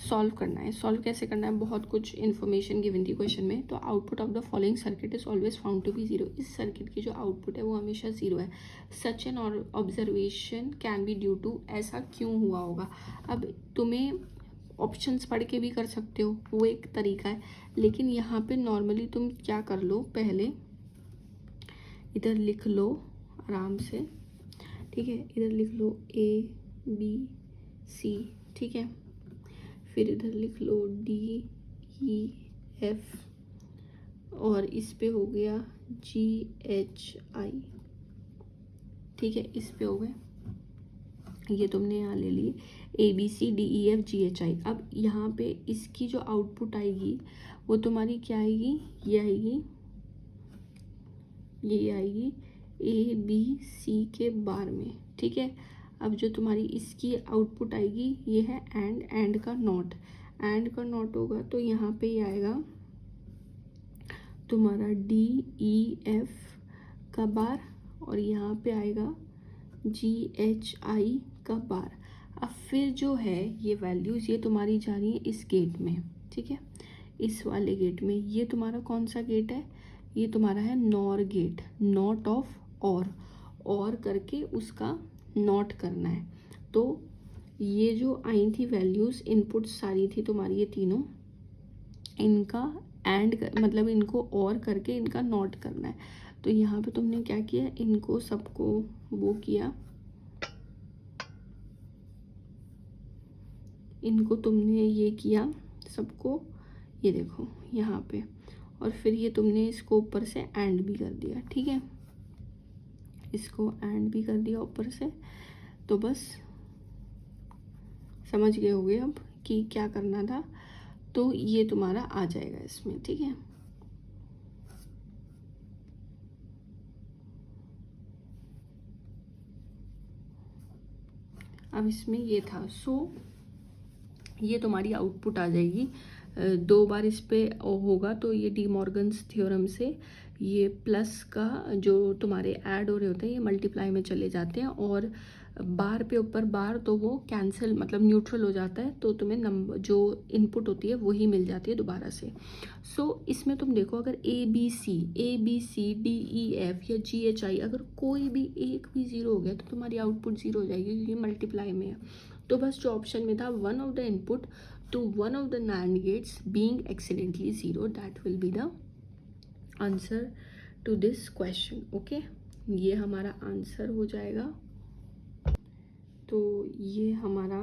सॉल्व करना है। सॉल्व कैसे करना है, बहुत कुछ इन्फॉर्मेशन गिवन थी क्वेश्चन में। तो output of the following circuit is always found to be zero. इस सर्किट की जो आउटपुट है वो हमेशा जीरो है। Such an observation can be due to, ऐसा क्यों हुआ होगा। अब तुम्हें ऑप्शंस पढ़ के भी कर सकते हो, वो एक तरीका है। लेकिन यहाँ पे नॉर्मली तुम क्या कर लो, पहले इधर लिख लो आराम से, ठीक है। इधर लिख लो A B C, ठीक है। फिर इधर लिख लो D E F, और इस पे हो गया G H I, ठीक है, इस पे हो गए, ये तुमने यहाँ ले ली A B C D E F G H I। अब यहाँ पे इसकी जो आउटपुट आएगी वो तुम्हारी क्या आएगी, ये आएगी, ये आएगी A B C के बार में, ठीक है। अब जो तुम्हारी इसकी आउटपुट आएगी ये है एंड का नॉट, एंड का नॉट होगा तो यहाँ पे ये आएगा तुम्हारा D E F का बार, और यहाँ पे आएगा G H I का बार। अब फिर जो है ये वैल्यूज़ ये तुम्हारी जा रही है इस गेट में, ठीक है, इस वाले गेट में। ये तुम्हारा कौन सा गेट है, ये तुम्हारा है नॉर गेट, नॉट ऑफ और करके उसका नॉट करना है। तो ये जो आई थी वैल्यूज़, इनपुट सारी थी तुम्हारी ये तीनों, इनका मतलब इनको और करके इनका नॉट करना है। तो यहाँ पे तुमने क्या किया, इनको सबको वो किया, इनको तुमने ये किया सबको, ये देखो यहाँ पे, और फिर ये तुमने इसको ऊपर से एंड भी कर दिया, ठीक है, इसको एंड भी कर दिया ऊपर से। तो बस समझ गए होगे अब कि क्या करना था। तो ये तुम्हारा आ जाएगा इसमें, ठीक है। अब इसमें ये था, सो ये तुम्हारी आउटपुट आ जाएगी। 2 बार इस पे होगा तो ये डी मॉर्गन्स थ्योरम से ये प्लस का जो तुम्हारे ऐड हो रहे होते हैं ये मल्टीप्लाई में चले जाते हैं, और बार पे ऊपर बार तो वो कैंसिल मतलब न्यूट्रल हो जाता है, तो तुम्हें नंबर जो इनपुट होती है वही मिल जाती है दोबारा से। सो इसमें तुम देखो, अगर a b c d e f या जी एच आई अगर कोई भी एक भी ज़ीरो हो गया तो तुम्हारी आउटपुट ज़ीरो हो जाएगी, क्योंकि मल्टीप्लाई में है। तो बस जो ऑप्शन में था one of the input to one of the NAND gates being accidentally zero, that will be the answer to this question. Okay, ये हमारा आंसर हो जाएगा। तो ये हमारा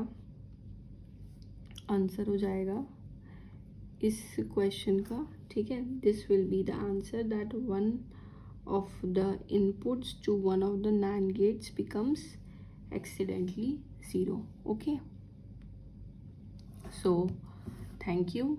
आंसर हो जाएगा इस क्वेश्चन का, ठीक है। This will be the answer that one of the inputs to one of the NAND gates becomes accidentally 0. Okay, so thank you.